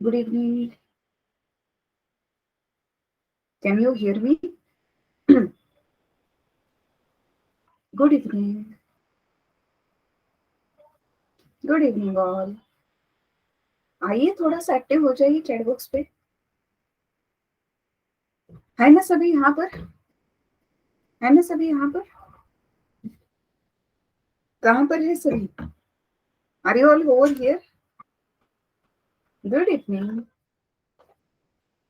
Good evening. Can you hear me? Good evening. Good evening all. आइए थोड़ा सा active हो जाइए चैट बॉक्स पे. है ना सभी यहाँ पर? है ना सभी यहाँ पर? कहाँ पर है सभी? Are you all over here? Good evening.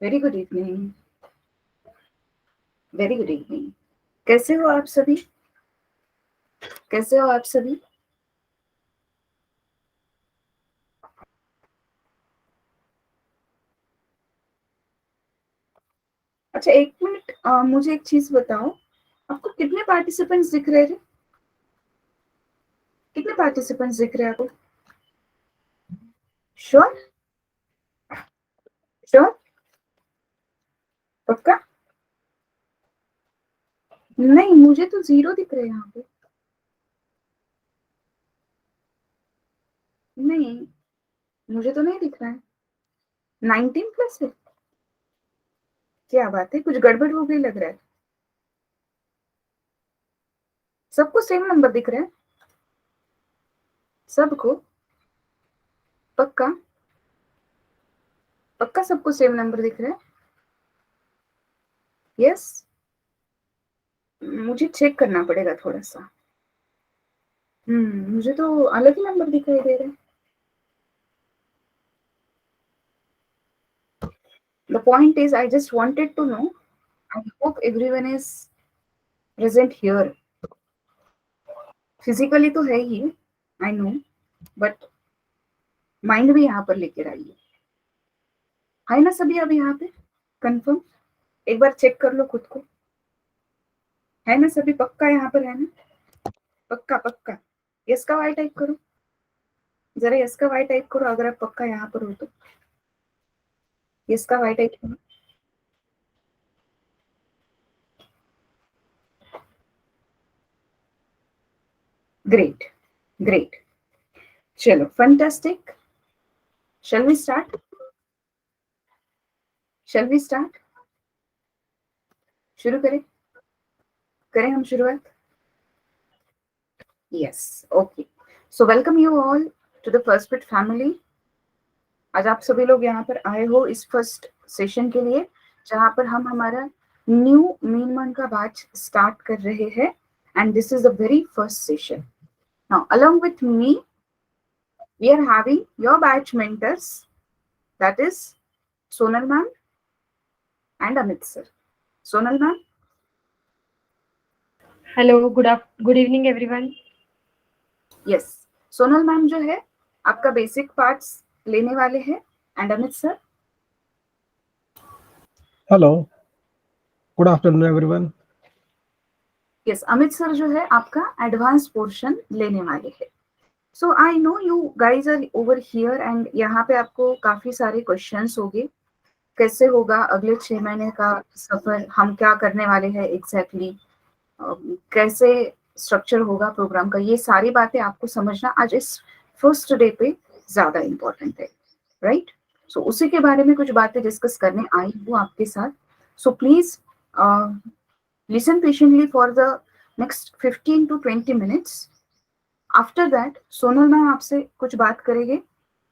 Very good evening. Very good evening. कैसे हो आप सभी? कैसे हो आप सभी? अच्छा एक मिनट, मुझे एक चीज बताओ. आपको कितने पार्टिसिपेंट्स दिख रहे हैं? कितने पार्टिसिपेंट्स दिख रहे हैं आपको? श्योर? श्योर? पक्का? नहीं, मुझे तो 0 दिख रहे हैं यहाँ पे. नहीं, मुझे तो नहीं दिख रहा है. 19+ है. क्या बात है, कुछ गड़बड़ हो गई लग रहा है. सबको सेम नंबर दिख रहा है? सबको? पक्का? पक्का सबको सेम नंबर दिख रहा है? यस. मुझे चेक करना पड़ेगा थोड़ा सा. मुझे तो अलग ही नंबर दिखाई दे रहा है. The point is, I just wanted to know. I hope everyone is present here. Physically तो है ही, आई नो, बट माइंड भी यहाँ पर लेकर आइए. है ना सभी अब यहाँ पे? कंफर्म? एक बार चेक कर लो खुद को. है ना सभी? पक्का यहाँ पर है ना? पक्का पक्का. यस का वाई टाइप करो. जरा यस का वाई टाइप करो अगर आप पक्का यहाँ पर हो तो. यस का वाई टाइप करो. ग्रेट. ग्रेट. चलो fantastic. Shall we start? Shall we start? शुरू करें? करें हम शुरुआत? Yes. Okay. So welcome you all to the first bit family. आज आप सभी लोग यहाँ पर आए हो इस फर्स्ट सेशन के लिए, जहाँ पर हम हमारा न्यू मीन मंथ का बैच स्टार्ट कर रहे हैं. And this is the very first session. Now along with me we are having your batch mentors, that is Sonal ma'am and Amit sir. Sonal ma'am. Hello, good evening everyone. Yes. Sonal ma'am जो है आपका basic parts लेने वाले हैं. And Amit sir. Hello, good afternoon everyone. Yes, Amit sir जो है आपका advance portion लेने वाले हैं. So I know you guys are over here and यहाँ पे आपको काफी सारे क्वेश्चंस होंगे. कैसे होगा अगले 6 महीने का सफर, हम क्या करने वाले हैं एग्जैक्टली, कैसे स्ट्रक्चर होगा प्रोग्राम का, ये सारी बातें आपको समझना आज इस फर्स्ट डे पे ज्यादा इम्पोर्टेंट है. राइट? सो उसी के बारे में कुछ बातें डिस्कस करने आई हूँ आपके साथ. So please listen patiently for the next 15 to 20 minutes. After that Sonal ma'am आपसे कुछ बात करेंगे,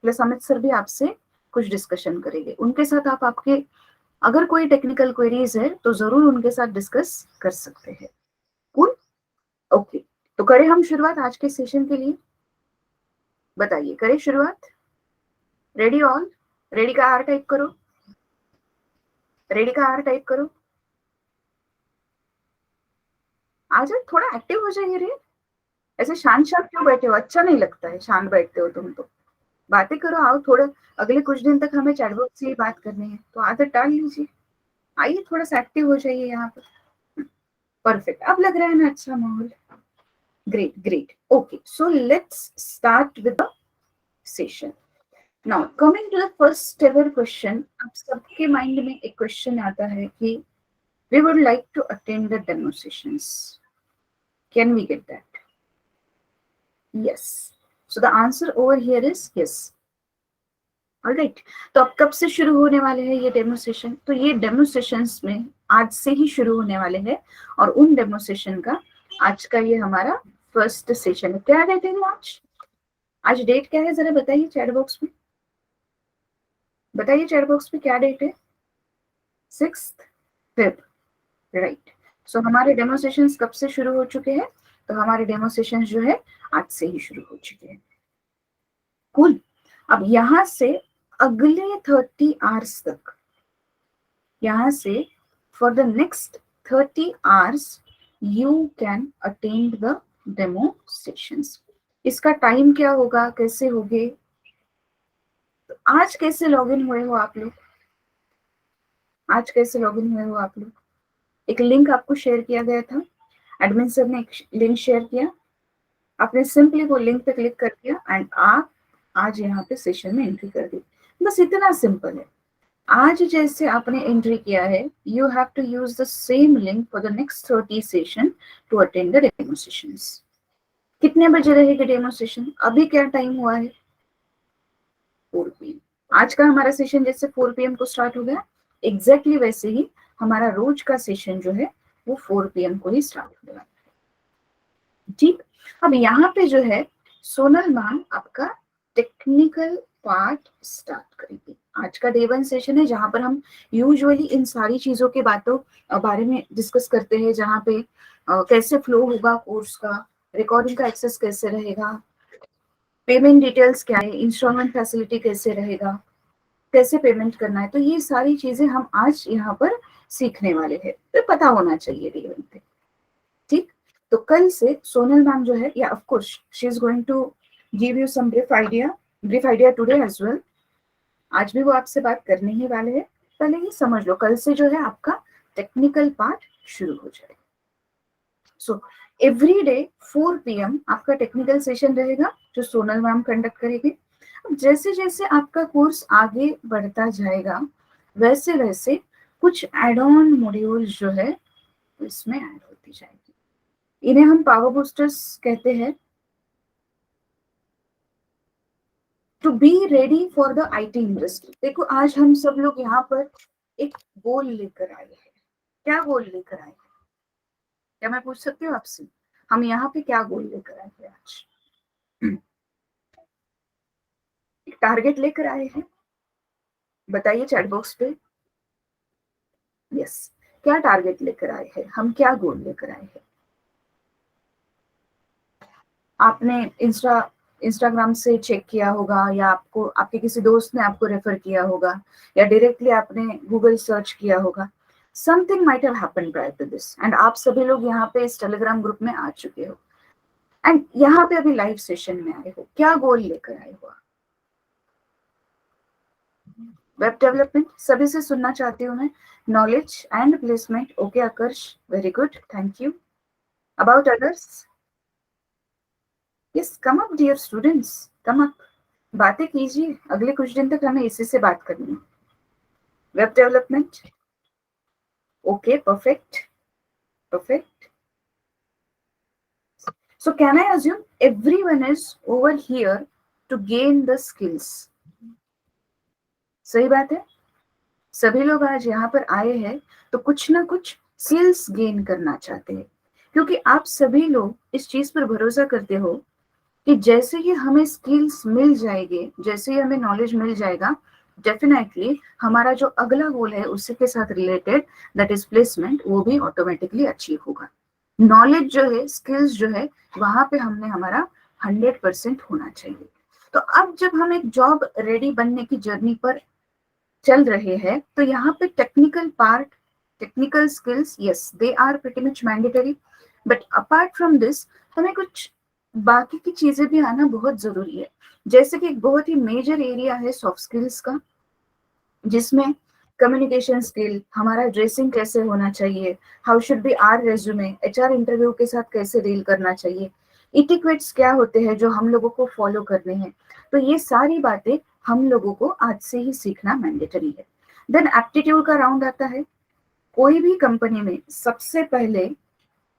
प्लस अमित सर भी आपसे कुछ डिस्कशन करेंगे. उनके साथ आप आपके अगर कोई टेक्निकल क्वेरीज है तो जरूर उनके साथ डिस्कस कर सकते हैं. कूल? ओके. तो करें हम शुरुआत आज के सेशन के लिए? बताइए, करें शुरुआत? Ready all? रेडी का आर टाइप करो. रेडी का आर टाइप करो. आज थोड़ा एक्टिव हो जाइए रे. ऐसे शांत शांत क्यों बैठे हो? अच्छा नहीं लगता है शांत बैठते हो तुम तो. बातें करो, आओ थोड़ा. अगले कुछ दिन तक हमें चैटबॉक्स से ही बात करनी है तो आदत डाल लीजिए. आइए थोड़ा सा एक्टिव हो जाइए यहाँ पर. परफेक्ट. अब लग रहा है ना अच्छा माहौल? Great great. Okay, so let's start with the session. Now coming to the first ever question. आप सबके माइंड में एक क्वेश्चन आता है कि we would like to attend the demo sessions. Can we get that? Yes. So the answer over here is yes. Alright, तो अब कब से शुरू होने वाले हैं ये डेमो सेशन? तो ये डेमो सेशंस में आज से ही शुरू होने वाले हैं, और उन डेमो सेशन का आज का ये हमारा फर्स्ट सेशन है। क्या डेट है आज डेट क्या है, जरा बताइए चैट बॉक्स में, बताइए चैट बॉक्स में क्या डेट है? 6 Feb, राइट। सो हमारे डेमो सेशंस कब से शुरू हो चुके हैं? तो हमारे डेमो सेशंस जो है आज से ही शुरू हो चुके हैं। कूल। अब यहां से अगले 30 आवर्स तक, यहां से for the next 30 hours you can attend the demo sessions. इसका टाइम क्या होगा, कैसे होगे? तो आज कैसे लॉगिन हुए हो आप लोग? आज कैसे लॉगिन हुए हो आप लोग? एक लिंक आपको शेयर किया गया था, एडमिन सर ने एक लिंक शेयर किया, आपने सिंपली वो लिंक पे क्लिक कर दिया एंड आप आज यहाँ पे सेशन में एंट्री कर दी। बस इतना सिंपल है। आज जैसे आपने एंट्री किया है, you have to use the same link for the next 30 session to attend the demo sessions. कितने बजे रहेगा डेमो सेशन? अभी क्या टाइम हुआ है? 4 PM। आज का हमारा सेशन जैसे 4 PM को स्टार्ट हो गया, एग्जैक्टली वैसे ही हमारा रोज का सेशन जो है वो 4 PM को ही स्टार्ट होगा। ठीक, अब यहाँ पे जो है सोनल मैम आपका टेक्निकल पार्ट स्टार्ट करेंगे। आज का डे 1 सेशन है जहां पर हम यूजुअली इन सारी चीजों के बारे में डिस्कस करते हैं, जहाँ पे कैसे फ्लो होगा कोर्स का, रिकॉर्डिंग का एक्सेस कैसे रहेगा, पेमेंट डिटेल्स क्या है, इंस्टॉलमेंट फैसिलिटी कैसे रहेगा, कैसे पेमेंट करना है। तो ये सारी चीजें हम आज यहाँ पर सीखने वाले हैं, तो पता होना चाहिए डे 1 पे। ठीक, तो कल से सोनल मैम जो है, या of course she is going to give you some brief idea today as well. आज भी वो आपसे बात करने ही वाले हैं, पहले ही समझ लो कल से जो है आपका टेक्निकल पार्ट शुरू हो जाएगा। सो एवरी डे 4 PM आपका टेक्निकल सेशन रहेगा जो सोनल मैम कंडक्ट करेगी। अब जैसे जैसे आपका कोर्स आगे बढ़ता जाएगा वैसे वैसे कुछ एड ऑन मॉड्यूल्स जो है इसमें ऐड होती जाएगी। इन्हें हम पावर बूस्टर्स कहते हैं। To be ready for the IT industry. देखो आज हम सब लोग यहाँ पर एक गोल लेकर आए हैं। क्या गोल लेकर आए हैं? क्या मैं पूछ सकती हूँ आपसे, हम यहाँ पे क्या गोल लेकर आए हैं आज? एक टारगेट लेकर आए हैं, बताइए चैट बॉक्स पे। यस, क्या टारगेट लेकर आए हैं हम, क्या गोल लेकर आए हैं? आपने इंस्टाग्राम से चेक किया होगा, या आपको आपके किसी दोस्त ने आपको रेफर किया होगा, या डायरेक्टली आपने गूगल सर्च किया होगा। Something might have happened prior to this, and आप सभी लोग यहाँ पे इस टेलीग्राम ग्रुप में आ चुके हो, एंड यहाँ पे अभी लाइव सेशन में आए हो। क्या गोल लेकर आए हो? वेब डेवलपमेंट सभी से सुनना चाहती हूँ मैं। Knowledge and placement, okay Aakarsh, very good, thank you. About others, yes, come up dear students, come up, बातें कीजिए। अगले कुछ दिन तक हमें इसी से बात करनी है। Web development, okay, perfect perfect. So can I assume everyone is over here to gain the skills? सही बात है, सभी लोग आज यहाँ पर आए हैं तो कुछ ना कुछ स्किल्स गेन करना चाहते हैं, क्योंकि आप सभी लोग इस चीज पर भरोसा करते हो कि जैसे ही हमें स्किल्स मिल जाएंगे, जैसे ही हमें नॉलेज मिल जाएगा, डेफिनेटली हमारा जो अगला गोल है उसी के साथ रिलेटेड, दैट इज प्लेसमेंट, वो भी ऑटोमेटिकली अचीव होगा। नॉलेज जो है, स्किल्स जो है, वहां पे हमने हमारा 100% होना चाहिए। तो अब जब हम एक जॉब रेडी बनने की जर्नी पर चल रहे हैं, तो यहाँ पे technical part, technical skills, yes they are pretty much mandatory, but apart from this हमें कुछ बाकी की चीजें भी आना बहुत जरूरी है। जैसे कि एक बहुत ही मेजर एरिया है सॉफ्ट स्किल्स का, जिसमें कम्युनिकेशन स्किल, हमारा ड्रेसिंग कैसे होना चाहिए, how should be our resume, HR interview के साथ कैसे डील करना चाहिए, इटिक्वेट्स क्या होते हैं जो हम लोगों को फॉलो करने हैं। तो ये सारी बातें हम लोगों को आज से ही सीखना मैंडेटरी है। देन एप्टीट्यूड का राउंड आता है। कोई भी कंपनी में सबसे पहले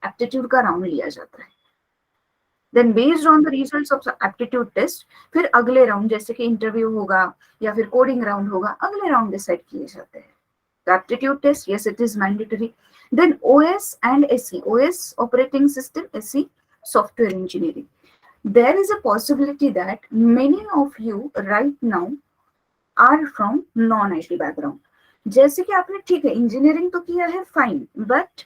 एप्टीट्यूड का राउंड लिया जाता है। Then based on the results of aptitude test फिर अगले राउंड जैसे कि इंटरव्यू होगा या फिर कोडिंग राउंड होगा, अगले राउंड डिसाइड किए जाते हैं. The aptitude test, yes, it is mandatory. Then OS and SE, OS operating system, SE software engineering. There is a possibility that many of you right now are from non-IT background. जैसे कि आपने ठीक है engineering तो किया है fine, but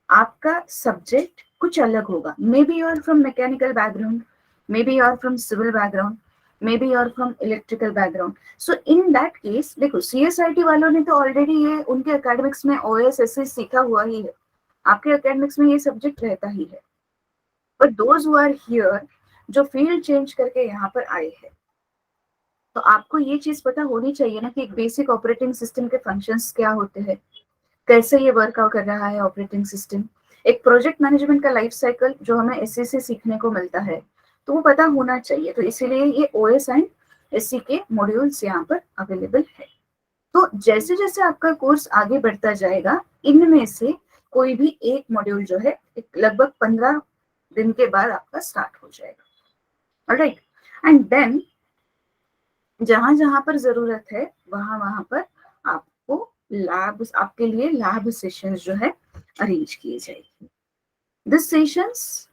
आपका subject कुछ अलग होगा. Maybe you are from mechanical background, maybe you are from civil background, maybe you are from electrical background. So in that case देखो CSIT वालों ने तो ऑलरेडी ये उनके एकेडमिक्स में OSSE सीखा हुआ ही है, आपके एकेडमिक्स में ये सब्जेक्ट रहता ही है. But those who are here जो फील्ड चेंज करके यहाँ पर आए हैं, तो आपको ये चीज पता होनी चाहिए ना कि एक बेसिक ऑपरेटिंग सिस्टम के फंक्शंस क्या होते हैं, कैसे ये वर्कआउट कर रहा है ऑपरेटिंग सिस्टम. एक प्रोजेक्ट मैनेजमेंट का लाइफ साइकिल जो हमें SE से सीखने को मिलता है, तो वो पता होना चाहिए. तो इसीलिए ये OS एंड SE के मॉड्यूल्स यहाँ पर अवेलेबल है. तो जैसे जैसे आपका कोर्स आगे बढ़ता जाएगा, इनमें से कोई भी एक मॉड्यूल जो है लगभग 15 दिन के बाद आपका स्टार्ट हो जाएगा. ऑलराइट. एंड देन जहां जहां पर जरूरत है वहां वहां पर आपको लैब, आपके लिए लैब सेशंस जो है अरेंज किए जाएंगे. दिस सेशंस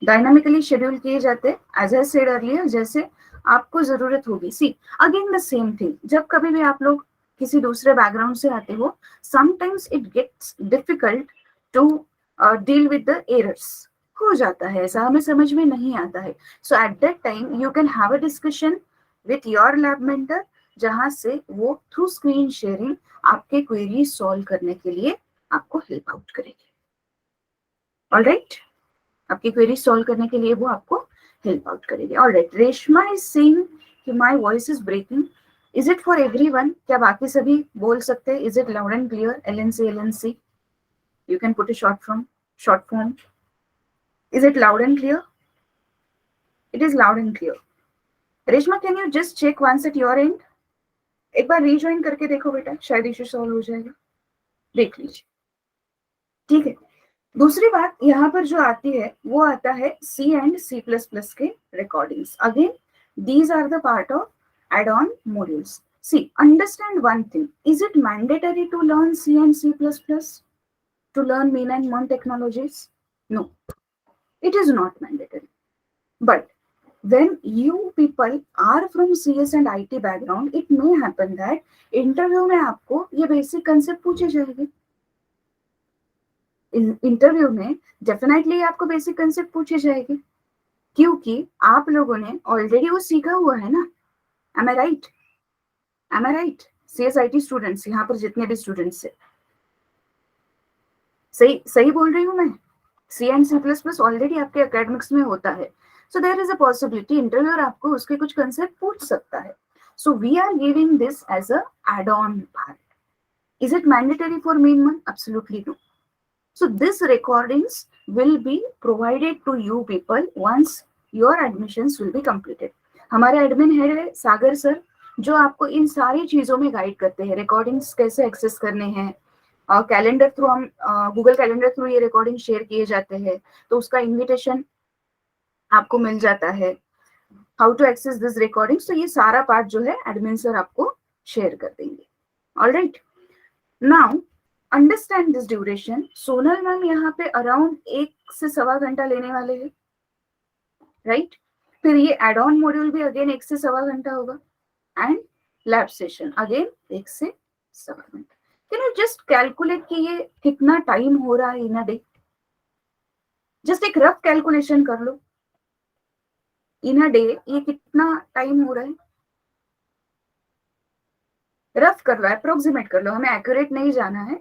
डायनामिकली शेड्यूल किए जाते हैं एज आई सेड अर्लियर, जैसे आपको जरूरत होगी. See again the same thing, जब कभी भी आप लोग किसी दूसरे बैकग्राउंड से आते हो, sometimes it gets difficult to deal with the errors. हो जाता है ऐसा, हमें समझ में नहीं आता है. So at that time you can have a discussion with your lab mentor, जहां से वो थ्रू स्क्रीन शेयरिंग आपके क्वेरी सॉल्व करने के लिए आपको हेल्प आउट करेंगे. ऑलराइट, आपकी क्वेरी सॉल्व करने के लिए वो आपको हेल्प आउट करेंगे. ऑलराइट, रेशमा इज सेइंग कि my voice is breaking. Is it for everyone? क्या बाकी सभी बोल सकते हैं? Is it loud and clear? LNC, you can put a short form. Is it loud and clear? It is loud and clear. Reshma, can you just check once at your end? एक बार rejoin करके देखो बेटा, शायद issue solve हो जाएगा. देख लीजिए. ठीक है. दूसरी बात यहाँ पर जो आती है वो आता है C and C++ के recordings. Again these are the part of add-on modules. See, understand one thing. Is it mandatory to learn C and C++? To learn mean and mean technologies? No, it is not mandatory. But when you people are from CS and IT background, it may happen that interview में आपको ये basic concept पूछे जाएंगे. Interview में definitely आपको basic concept पूछे जाएंगे, क्योंकि आप लोगों ने ऑलरेडी वो सीखा हुआ है ना. एम आई राइट? एम आई राइट? CSIT स्टूडेंट्स, यहाँ पर जितने भी स्टूडेंट्स है, सही बोल रही हूँ मैं? C and C++ ऑलरेडी आपके एकेडमिक्स में होता है. So there is a possibility interviewer आपको उसके कुछ कंसेप्ट पूछ सकता है. So we are giving this as a add on part. Is it mandatory for main one? Absolutely no. So this recordings will be provided to you people once your admissions will be completed. हमारे admin है Sagar sir, जो आपको इन सारी चीजों में guide करते हैं. Recordings कैसे एक्सेस करने हैं, और कैलेंडर थ्रू, हम गूगल कैलेंडर थ्रू ये रिकॉर्डिंग शेयर किए जाते हैं, तो उसका इन्विटेशन आपको मिल जाता है. How to access this recording, तो ये सारा पार्ट जो है एडमिन सर आपको शेयर कर देंगे. Alright, now understand this duration. Sonal ma'am यहाँ पे अराउंड 1 से सवा घंटा लेने वाले हैं, राइट? फिर ये एड ऑन मॉड्यूल भी अगेन 1 से सवा घंटा होगा, एंड लैब सेशन अगेन 1 से सवा घंटा. कैन यू जस्ट कैलकुलेट कि ये कितना टाइम हो रहा है इन अ डे? जस्ट एक रफ कैलकुलेशन कर लो, इन अ डे ये कितना टाइम हो रहा है. रफ कर लो, अप्रोक्सीमेट कर लो, हमें एक्यूरेट नहीं जाना है.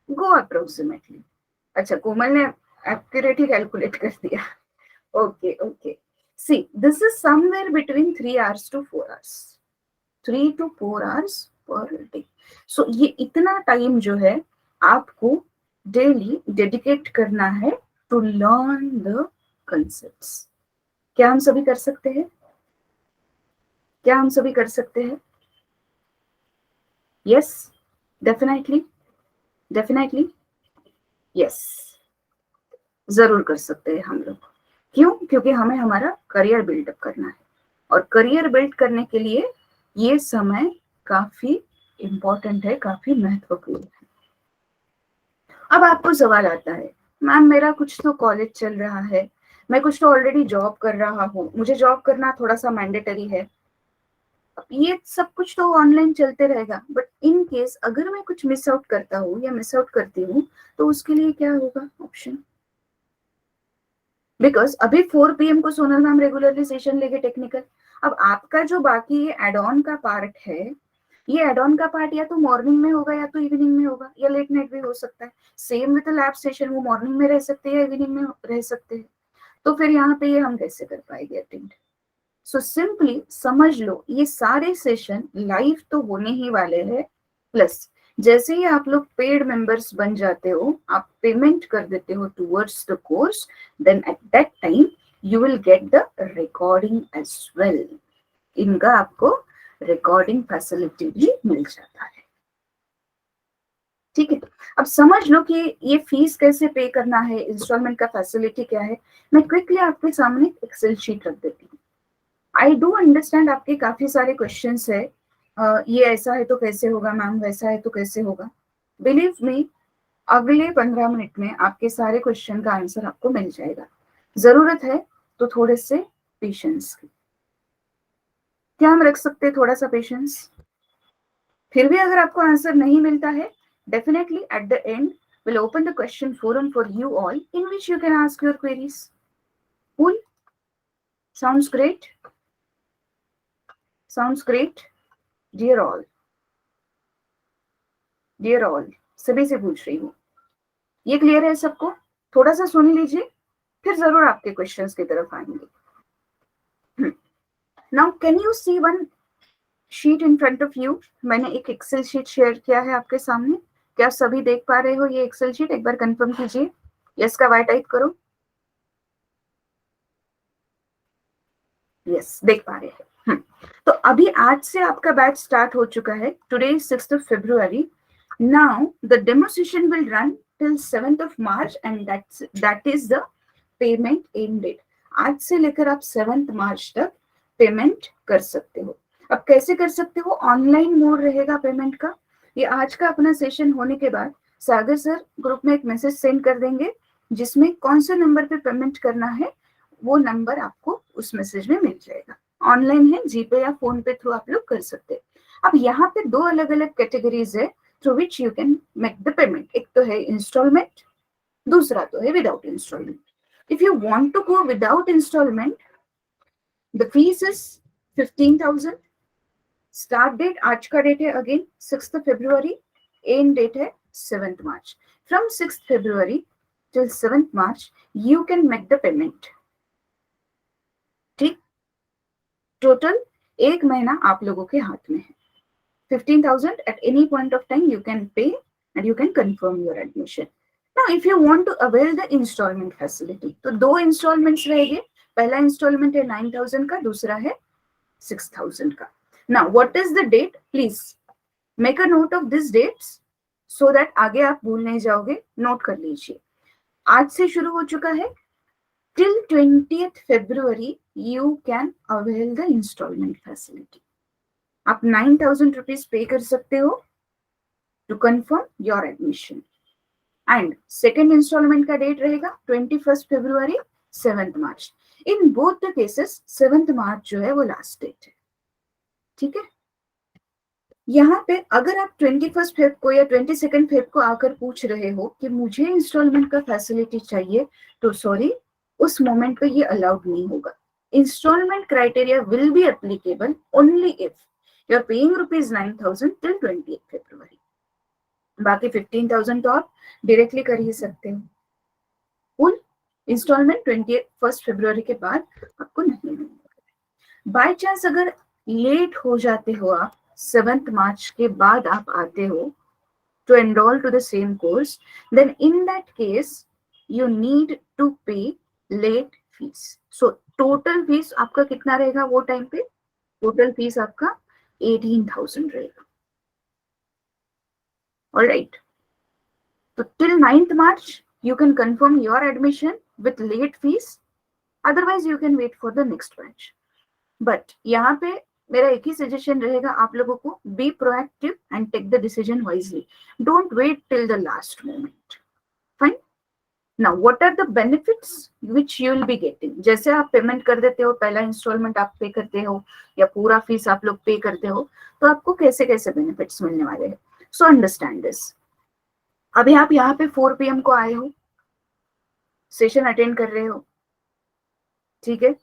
Go approximately. अच्छा, कोमल ने एक्यूरेट ही कैलकुलेट कर दिया. Okay okay. See, this is somewhere between 3 hours to 4 hours. 3 to 4 hours per day. So ये इतना टाइम जो है आपको डेली डेडिकेट करना है टू लर्न द कंसेप्ट्स. क्या हम सभी कर सकते हैं? क्या हम सभी कर सकते हैं? यस, डेफिनेटली, डेफिनेटली, यस, जरूर कर सकते हैं हम लोग. क्यों? क्योंकि हमें हमारा करियर बिल्डअप करना है, और करियर बिल्ड करने के लिए ये समय काफी इंपॉर्टेंट है, काफी महत्वपूर्ण है। अब आपको सवाल आता है, मैम मेरा कुछ तो कॉलेज चल रहा है, मैं कुछ तो ऑलरेडी जॉब कर रहा हूँ, मुझे जॉब करना थोड़ा सा मैंडेटरी है, अब ये सब कुछ तो ऑनलाइन चलते रहेगा, बट इन केस अगर मैं कुछ मिस आउट करता हूँ या मिस आउट करती हूँ तो उसके लिए क्या होगा ऑप्शन? बिकॉज अभी 4 PM को सोनल मैम रेगुलरली सेशन लेके टेक्निकल, अब आपका जो बाकी ये एड ऑन का पार्ट है, ये एड ऑन का पार्ट या तो मॉर्निंग में होगा या तो इवनिंग में होगा या लेट नाइट भी हो सकता है। सेम विद लैब सेशन, वो मॉर्निंग में रह सकते हैं या इवनिंग में रह सकते हैं, तो फिर यहाँ पे ये हम कैसे कर पाएंगे अटेंड? सो सिंपली समझ लो, ये सारे सेशन लाइव तो होने ही वाले हैं, प्लस जैसे ही आप लोग पेड मेंबर्स बन जाते हो, आप पेमेंट कर देते हो towards the course, then at that time you will get the recording as well. इनका आपको रिकॉर्डिंग फैसिलिटी भी मिल जाता है, ठीक है। अब समझ लो कि ये फीस कैसे पे करना है, इंस्टॉलमेंट का फैसिलिटी क्या है। मैं क्विकली आपके सामने एक्सेल शीट रख देती हूँ। आई डू अंडरस्टैंड आपके काफी सारे क्वेश्चंस है, ये ऐसा है तो कैसे होगा मैम, वैसा है तो कैसे होगा। बिलीव मी, अगले 15 मिनट में आपके सारे क्वेश्चन का आंसर आपको मिल जाएगा। जरूरत है तो थोड़े से पेशेंस की, क्या हम रख सकते हैं थोड़ा सा पेशेंस। फिर भी अगर आपको आंसर नहीं मिलता है, definitely at the end we'll open the question forum for you all in which you can ask your queries. Cool? Sounds great? Sounds great? Dear all, dear all, सभी से पूछ रही हूँ, ये क्लियर है सबको? थोड़ा सा सुन लीजिए, फिर जरूर आपके क्वेश्चंस की तरफ आएंगे। Now can you see one sheet in front of you? मैंने एक एक्सेल शीट शेयर किया है आपके सामने, क्या सभी देख पा रहे हो ये एक्सेल शीट? एक बार कंफर्म कीजिए, यस का वाई टाइप करो। यस, देख पा रहे हैं। तो अभी आज से आपका बैच स्टार्ट हो चुका है। Today is 6th February. Now the demo session will run till 7th of March and that is the payment end date. आज से लेकर आप 7th March तक पेमेंट कर सकते हो। अब कैसे कर सकते हो? ऑनलाइन मोड रहेगा पेमेंट का। ये आज का अपना सेशन होने के बाद सागर सर ग्रुप में एक मैसेज सेंड कर देंगे जिसमें कौन से नंबर पे पेमेंट करना है वो नंबर आपको उस मैसेज में मिल जाएगा। ऑनलाइन है, जीपे या फोन पे थ्रू आप लोग कर सकते हैं। अब यहाँ पे दो अलग अलग कैटेगरीज है through which you can make the payment. एक तो है installment, दूसरा तो है without installment. If you want to go without installment, the fees is 15,000. Start date आज का डेट है again 6th February, end date है 7th March. From 6th February till 7th March, you can make the payment. ठीक, total एक महीना आप लोगों के हाथ में है। 15,000 at any point of time you can pay and you can confirm your admission. Now if you want to avail the installment facility, तो दो installments रहेंगे। पहला installment है 9,000 का, दूसरा है 6,000 का। Now what is the date? Please make a note of these dates so that आगे आप भूल नहीं जाओगे, नोट कर लीजिए। आज से शुरू हो चुका है, till 20th February you can avail the installment facility. आप 9,000 रुपीज पे कर सकते हो to confirm your admission, and second instalment का डेट रहेगा 21st February, 7th March. In both the cases 7th March जो है वो लास्ट डेट है, ठीक है। यहाँ पे अगर आप 21st Feb को या 22nd Feb को आकर पूछ रहे हो कि मुझे इंस्टॉलमेंट का फैसिलिटी चाहिए, तो सॉरी, उस मोमेंट पे ये अलाउड नहीं होगा। Instalment criteria will be applicable only if you are paying rupees 9,000 till 20th February. बाकी 15,000 तो आप डायरेक्टली कर ही सकते हो। फुल इंस्टॉलमेंट 21st February के बाद आपको नहीं मिलेगा। बाय चांस अगर लेट हो जाते हो आप, 7th March के बाद आप आते हो to enroll to the same course, then in that case you need to pay late fees. So total fees आपका कितना रहेगा वो टाइम पे? टोटल फीस आपका 18,000 रहेगा। All right. So till 9th March, you can confirm your admission with late fees. Otherwise you can wait for the next batch. But यहाँ पे मेरा एक ही सजेशन रहेगा आप लोगों को, be proactive and take the decision wisely, don't wait till the last moment. Fine. Now what are the benefits which you will be getting. जैसे आप पेमेंट कर देते हो, पहला इंस्टॉलमेंट आप पे करते हो या पूरा फीस आप लोग पे करते हो, तो आपको कैसे कैसे बेनिफिट्स मिलने वाले हैं। So understand this. अभी आप यहाँ पे 4 PM को आए हो, सेशन अटेंड कर रहे हो, ठीक है।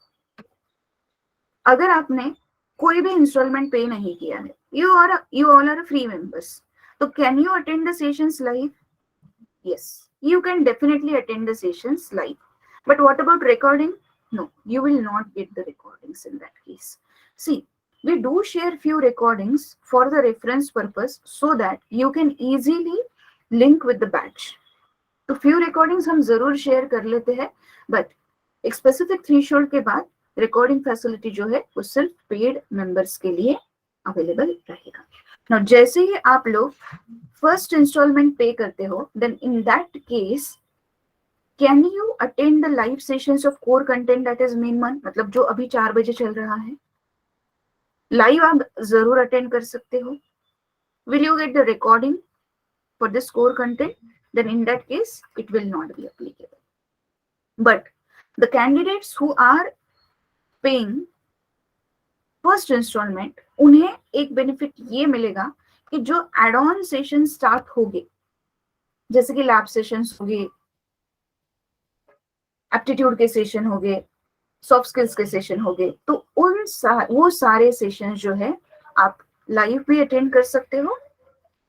अगर आपने कोई भी इंस्टॉलमेंट पे नहीं किया है, you all are free members, तो can you attend the sessions live? Yes, you can definitely attend the sessions live. But what about recording? No, you will not get the recordings in that case. See, we do share few recordings for the reference purpose so that you can easily link with the batch. तो few recordings हम जरूर share कर लेते हैं, but एक specific threshold के बाद recording facility जो है वो सिर्फ पेड मेंबर्स के लिए अवेलेबल रहेगा। Now, जैसे ही आप लोग फर्स्ट इंस्टॉलमेंट पे करते हो, then in that case can you attend the live sessions of core content that is main one, मतलब जो अभी 4 बजे चल रहा है, लाइव आप जरूर अटेंड कर सकते हो। Will you get the recording for this core content? Then in that case it will not be applicable. But the candidates who are paying first instalment, उन्हें एक बेनिफिट ये मिलेगा कि जो एड ऑन सेशन स्टार्ट होंगे, जैसे कि lab sessions होंगे, एप्टीट्यूड के सेशन होंगे, सॉफ्ट स्किल्स के सेशन होंगे, तो वो सारे सेशन जो है आप लाइव भी अटेंड कर सकते हो,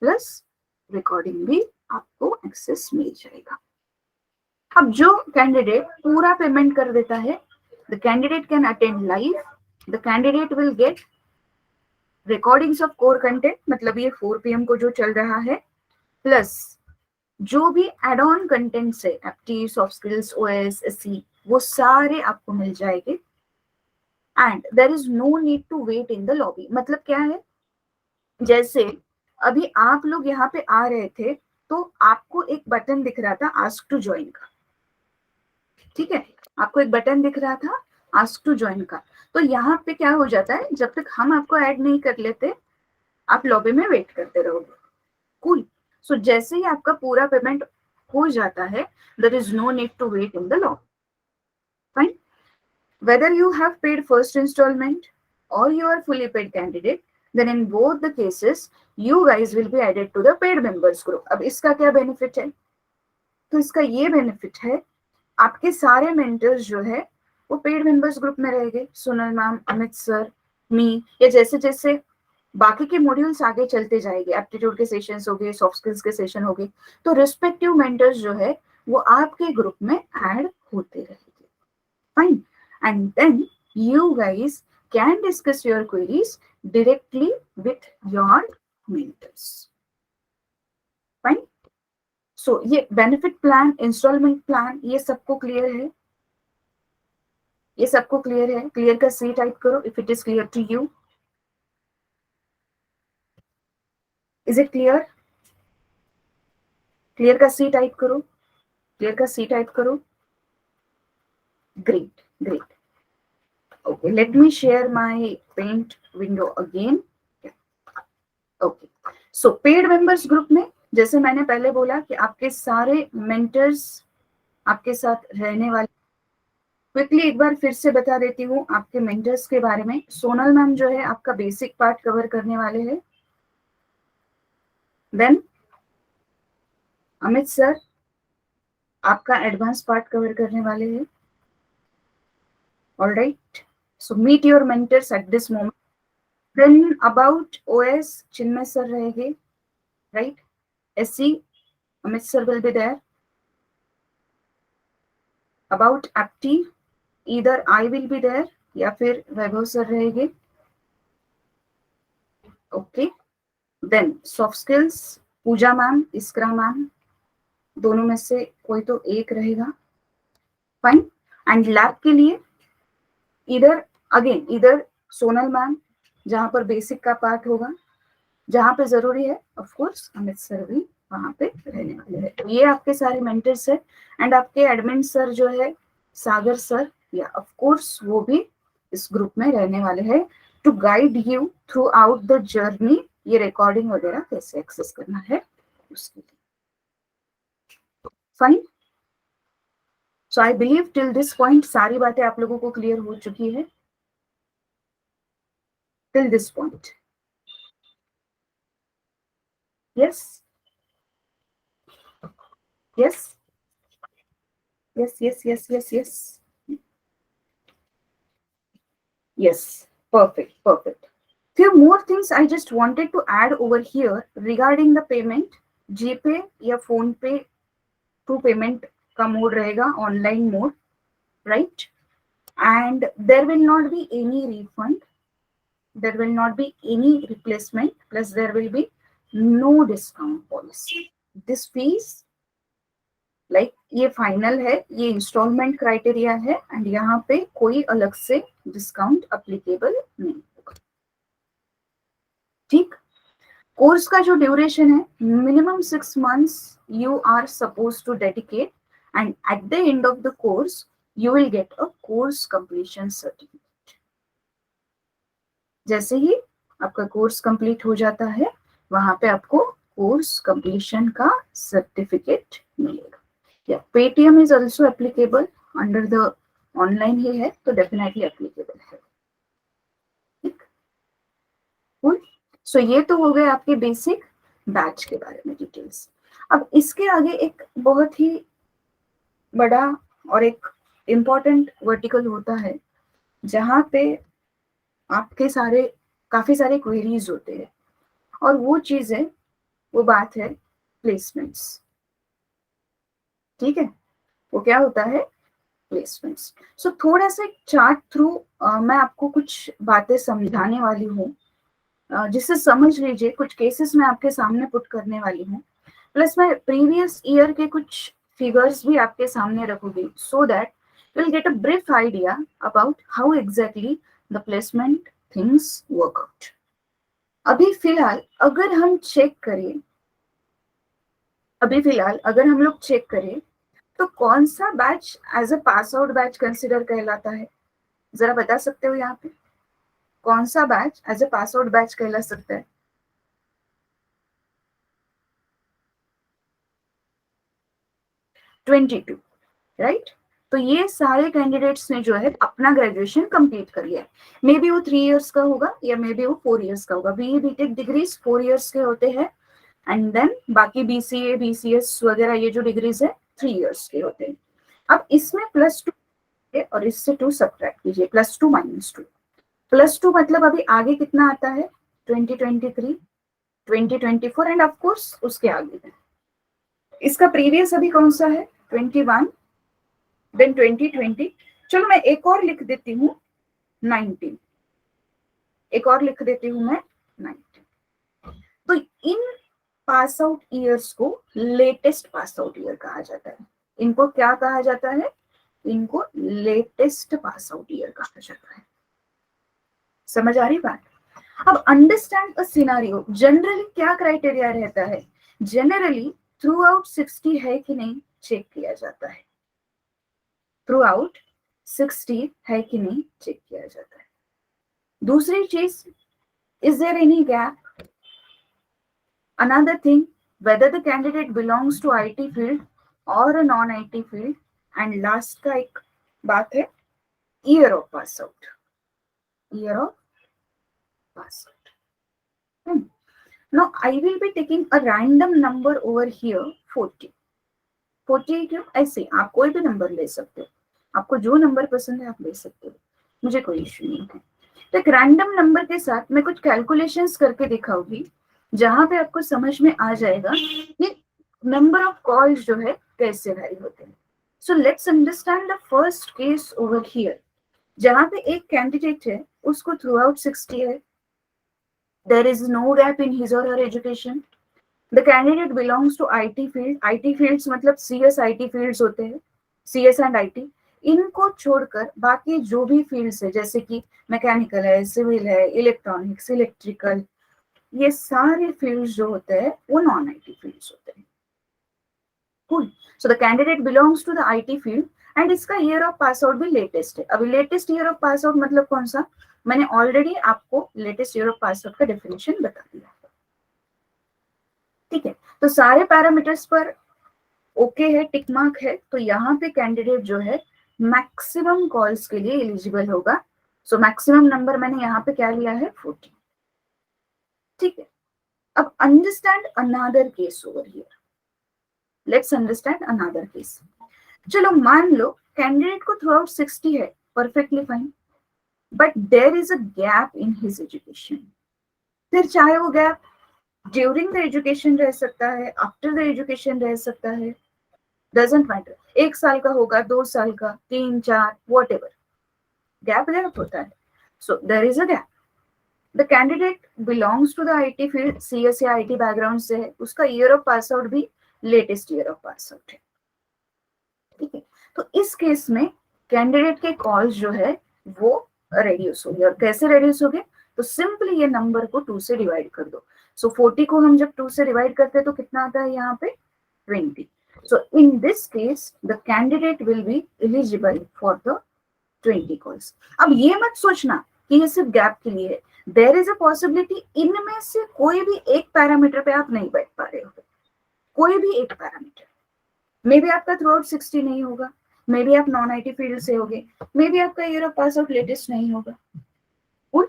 प्लस रिकॉर्डिंग भी आपको एक्सेस मिल जाएगा। अब जो कैंडिडेट पूरा पेमेंट कर देता है, the candidate can attend live, the candidate will get recordings of core content, मतलब ये 4 PM को जो चल रहा है, प्लस जो भी एड ऑन कंटेंट्स है, apti, soft skills, OS, SC, वो सारे आपको मिल जाएंगे। And there is no need to wait in the lobby. मतलब क्या है, जैसे अभी आप लोग यहाँ पे आ रहे थे तो आपको एक बटन दिख रहा था आस्क टू ज्वाइन का, ठीक है, आपको एक बटन दिख रहा था आस्क टू ज्वाइन का। तो यहाँ पे क्या हो जाता है, जब तक हम आपको ऐड नहीं कर लेते आप लॉबी में वेट करते रहोगे। कूल। सो जैसे ही आपका पूरा पेमेंट हो जाता है, there is no need to wait in the lobby. Fine. Whether you have paid first installment or you are fully paid candidate, then in both the cases you guys will be added to the paid members group. अब इसका क्या benefit है? तो इसका ये benefit है, आपके सारे मेंटर्स जो है वो पेड मेंबर्स ग्रुप में रहेंगे। सोनल मैम, अमित सर, मी, या जैसे जैसे बाकी के मॉड्यूल्स आगे चलते जाएंगे, एप्टीट्यूड के सेशंस हो गए, सॉफ्ट स्किल्स के सेशन हो गए, तो रिस्पेक्टिव मेंटर्स जो है वो आपके ग्रुप में ऐड होते रहेंगे। Fine. And then you guys can discuss your queries directly with your mentors. Fine. So ये benefit plan, installment plan, ये सबको clear है? ये सबको clear है? Clear का C type करो if it is clear to you. Is it clear? Clear का C type करो. Clear का C type करो. Great, great. Okay, let me share my paint window again. Okay, so paid members group में जैसे मैंने पहले बोला कि आपके सारे mentors आपके साथ रहने वाले, क्विकली एक बार फिर से बता देती हूँ आपके mentors के बारे में। सोनल मैम जो है आपका बेसिक पार्ट कवर करने वाले हैं, देन अमित सर आपका एडवांस पार्ट कवर करने वाले हैं। All right. So meet your mentors at this moment. Then about OS, Chinmay sir रहेंगे, right? SC, Amit sir will be there. About APT, either I will be there या फिर वैभव sir रहेंगे. Okay. Then soft skills, पूजा ma'am, इस्करा ma'am, दोनों में से कोई तो एक रहेगा. Fine. And lab के लिए इधर सोनल मैम, जहां पर बेसिक का पार्ट होगा, जहां पे जरूरी है ऑफ कोर्स अमित सर भी वहां पे रहने वाले हैं। तो ये आपके सारे मेंटर्स है। एंड आपके एडमिन सर जो है सागर सर, या ऑफ कोर्स वो भी इस ग्रुप में रहने वाले हैं to guide you throughout the journey, ये रिकॉर्डिंग वगैरह कैसे एक्सेस करना है उसके लिए। Fine, so I believe till this point सारी बातें आप लोगों को क्लियर हो चुकी है। Till this point, yes yes yes yes yes yes yes yes, perfect. Few more things I just wanted to add over here regarding the payment. GPay या PhonePe to payment का मोड रहेगा, online mode, right? And there will not be any refund, there will not be any replacement, plus there will be no discount policy. This fees like ये final है, ये instalment criteria है and यहाँ पे कोई अलग से डिस्काउंट अप्लीकेबल नहीं होगा, ठीक? कोर्स का जो ड्यूरेशन है minimum 6 months you are supposed to dedicate, and at the end of the course you will get a course completion certificate. जैसे ही आपका कोर्स कंप्लीट हो जाता है वहां पे आपको कोर्स कंप्लीशन का सर्टिफिकेट मिलेगा। या Paytm is also applicable under the online ही है तो डेफिनेटली एप्लीकेबल है, ठीक? सो ये तो हो गए आपके बेसिक बैच के बारे में डिटेल्स। अब इसके आगे एक बहुत ही बड़ा और एक इम्पॉर्टेंट वर्टिकल होता है जहाँ पे आपके काफी सारे क्वेरीज होते हैं, और वो चीज है, वो बात है प्लेसमेंट्स, ठीक है? वो क्या होता है? प्लेसमेंट्स। सो थोड़ा सा चार्ट थ्रू मैं आपको कुछ बातें समझाने वाली हूँ, जिससे समझ लीजिए, कुछ केसेस मैं आपके सामने पुट करने वाली हूँ, प्लस मैं प्रीवियस ईयर के कुछ फिगर्स भी आपके सामने रखूंगी, so that you will get a brief idea about how exactly the placement things work out. अभी फिलहाल अगर हम लोग चेक करें तो कौन सा batch as a pass out batch consider कहलाता है? जरा बता सकते हो यहाँ पे कौन सा batch as a pass out batch कहला सकता है? $22, राइट? तो ये सारे कैंडिडेट्स ने जो है अपना ग्रेजुएशन कंप्लीट कर लिया है। मे बी वो 3 years का होगा या मे बी वो 4 years का होगा। बीई बीटेक डिग्रीज 4 years के होते हैं एंड देन बाकी बीसीए बीसीएस वगैरह ये जो डिग्रीज है 3 years के होते हैं। अब इसमें +2 और इससे 2 सब्ट्रैक्ट कीजिए, +2 -2। +2 मतलब अभी आगे कितना आता है? 2023, 2024 एंड ऑफ कोर्स उसके आगे है। इसका प्रीवियस अभी कौन सा है? 21, देन 2020। चलो मैं एक और लिख देती हूँ 19, एक और लिख देती हूँ मैं 19। तो इन पास आउट ईयर्स को लेटेस्ट पास आउट ईयर कहा जाता है। इनको क्या कहा जाता है? इनको लेटेस्ट पास आउट ईयर कहा जाता है। समझ आ रही बात? अब अंडरस्टैंड अ सिनेरियो। जनरली क्या क्राइटेरिया रहता है? जनरली थ्रू आउट 60 है कि नहीं चेक किया जाता है। थ्रू आउट 60 है कि नहीं चेक किया जाता है। दूसरी चीज, is there any gap? Another thing, whether the candidate belongs to IT field or a non-IT field, and last का एक बात है year of pass out, year of pass out. Now I will be taking a random number over here, 40. 40 क्यों? ऐसे आप कोई भी number ले सकते हो, आपको जो नंबर पसंद है आप ले सकते हो, मुझे कोई इश्यू नहीं है। तो एक रैंडम नंबर के साथ मैं कुछ कैलकुलेशंस करके दिखाऊंगी जहां पे आपको समझ में आ जाएगा कि नंबर ऑफ कॉल्स जो है कैसे वैरी होते हैं। So let's understand the first case over here, जहां पे एक कैंडिडेट है, उसको थ्रू आउट 60 है, there is no gap in his or her education, the candidate belongs to IT field. IT fields मतलब CS IT फील्ड्स होते हैं, CS and IT। इनको छोड़कर बाकी जो भी फील्ड्स है, जैसे कि मैकेनिकल है, सिविल है, इलेक्ट्रॉनिक्स, इलेक्ट्रिकल, ये सारे फील्ड्स जो होते हैं वो नॉन IT फील्ड्स होते हैं। Cool. So the candidate belongs to the IT field and इसका ईयर ऑफ पास आउट भी लेटेस्ट है। अभी latest year of pass out मतलब कौन सा, मैंने ऑलरेडी आपको latest year of pass out का डेफिनेशन बता दिया है, ठीक है। तो सारे पैरामीटर्स पर ओके है, टिक मार्क है, तो यहाँ पे कैंडिडेट जो है मैक्सिमम कॉल्स के लिए एलिजिबल होगा। सो मैक्सिमम नंबर मैंने यहाँ पे क्या लिया है, 40, ठीक है। अब understand another case over here, let's understand another case. चलो मान लो कैंडिडेट को थ्रू आउट 60 है, perfectly fine, but there is a gap in his education. फिर चाहे वो गैप ड्यूरिंग द एजुकेशन रह सकता है, आफ्टर द एजुकेशन रह सकता है, डजंट मैटर, 1 साल का होगा, 2 साल का, 3, 4, वॉट एवर, गैप होता है। So there is a gap, the candidate belongs to the IT field, CS या आईटी बैकग्राउंड से है, उसका ईयर ऑफ पास आउट भी latest year of pass out है, ठीक है। तो इस केस में कैंडिडेट के कॉल्स जो है वो रेड्यूस हो गए, और कैसे रेड्यूस हो गए, तो सिंपली ये नंबर को 2 से डिवाइड कर दो। सो 40 को हम जब 2 से डिवाइड करते हैं तो कितना आता है यहाँ पे, 20। So in this case, the candidate will be eligible for the 20 calls. अब ये मत सोचना कि ये सिर्फ गैप के लिए है, there is a possibility इनमें से कोई भी एक पैरामीटर पे आप नहीं बैठ पा रहे हो, कोई भी एक पैरामीटर, मे बी आपका थ्रू आउट 60 नहीं होगा, मे बी आप नॉन आईटी फील्ड से होगे, मे बी आपका year of pass out latest नहीं होगा, उन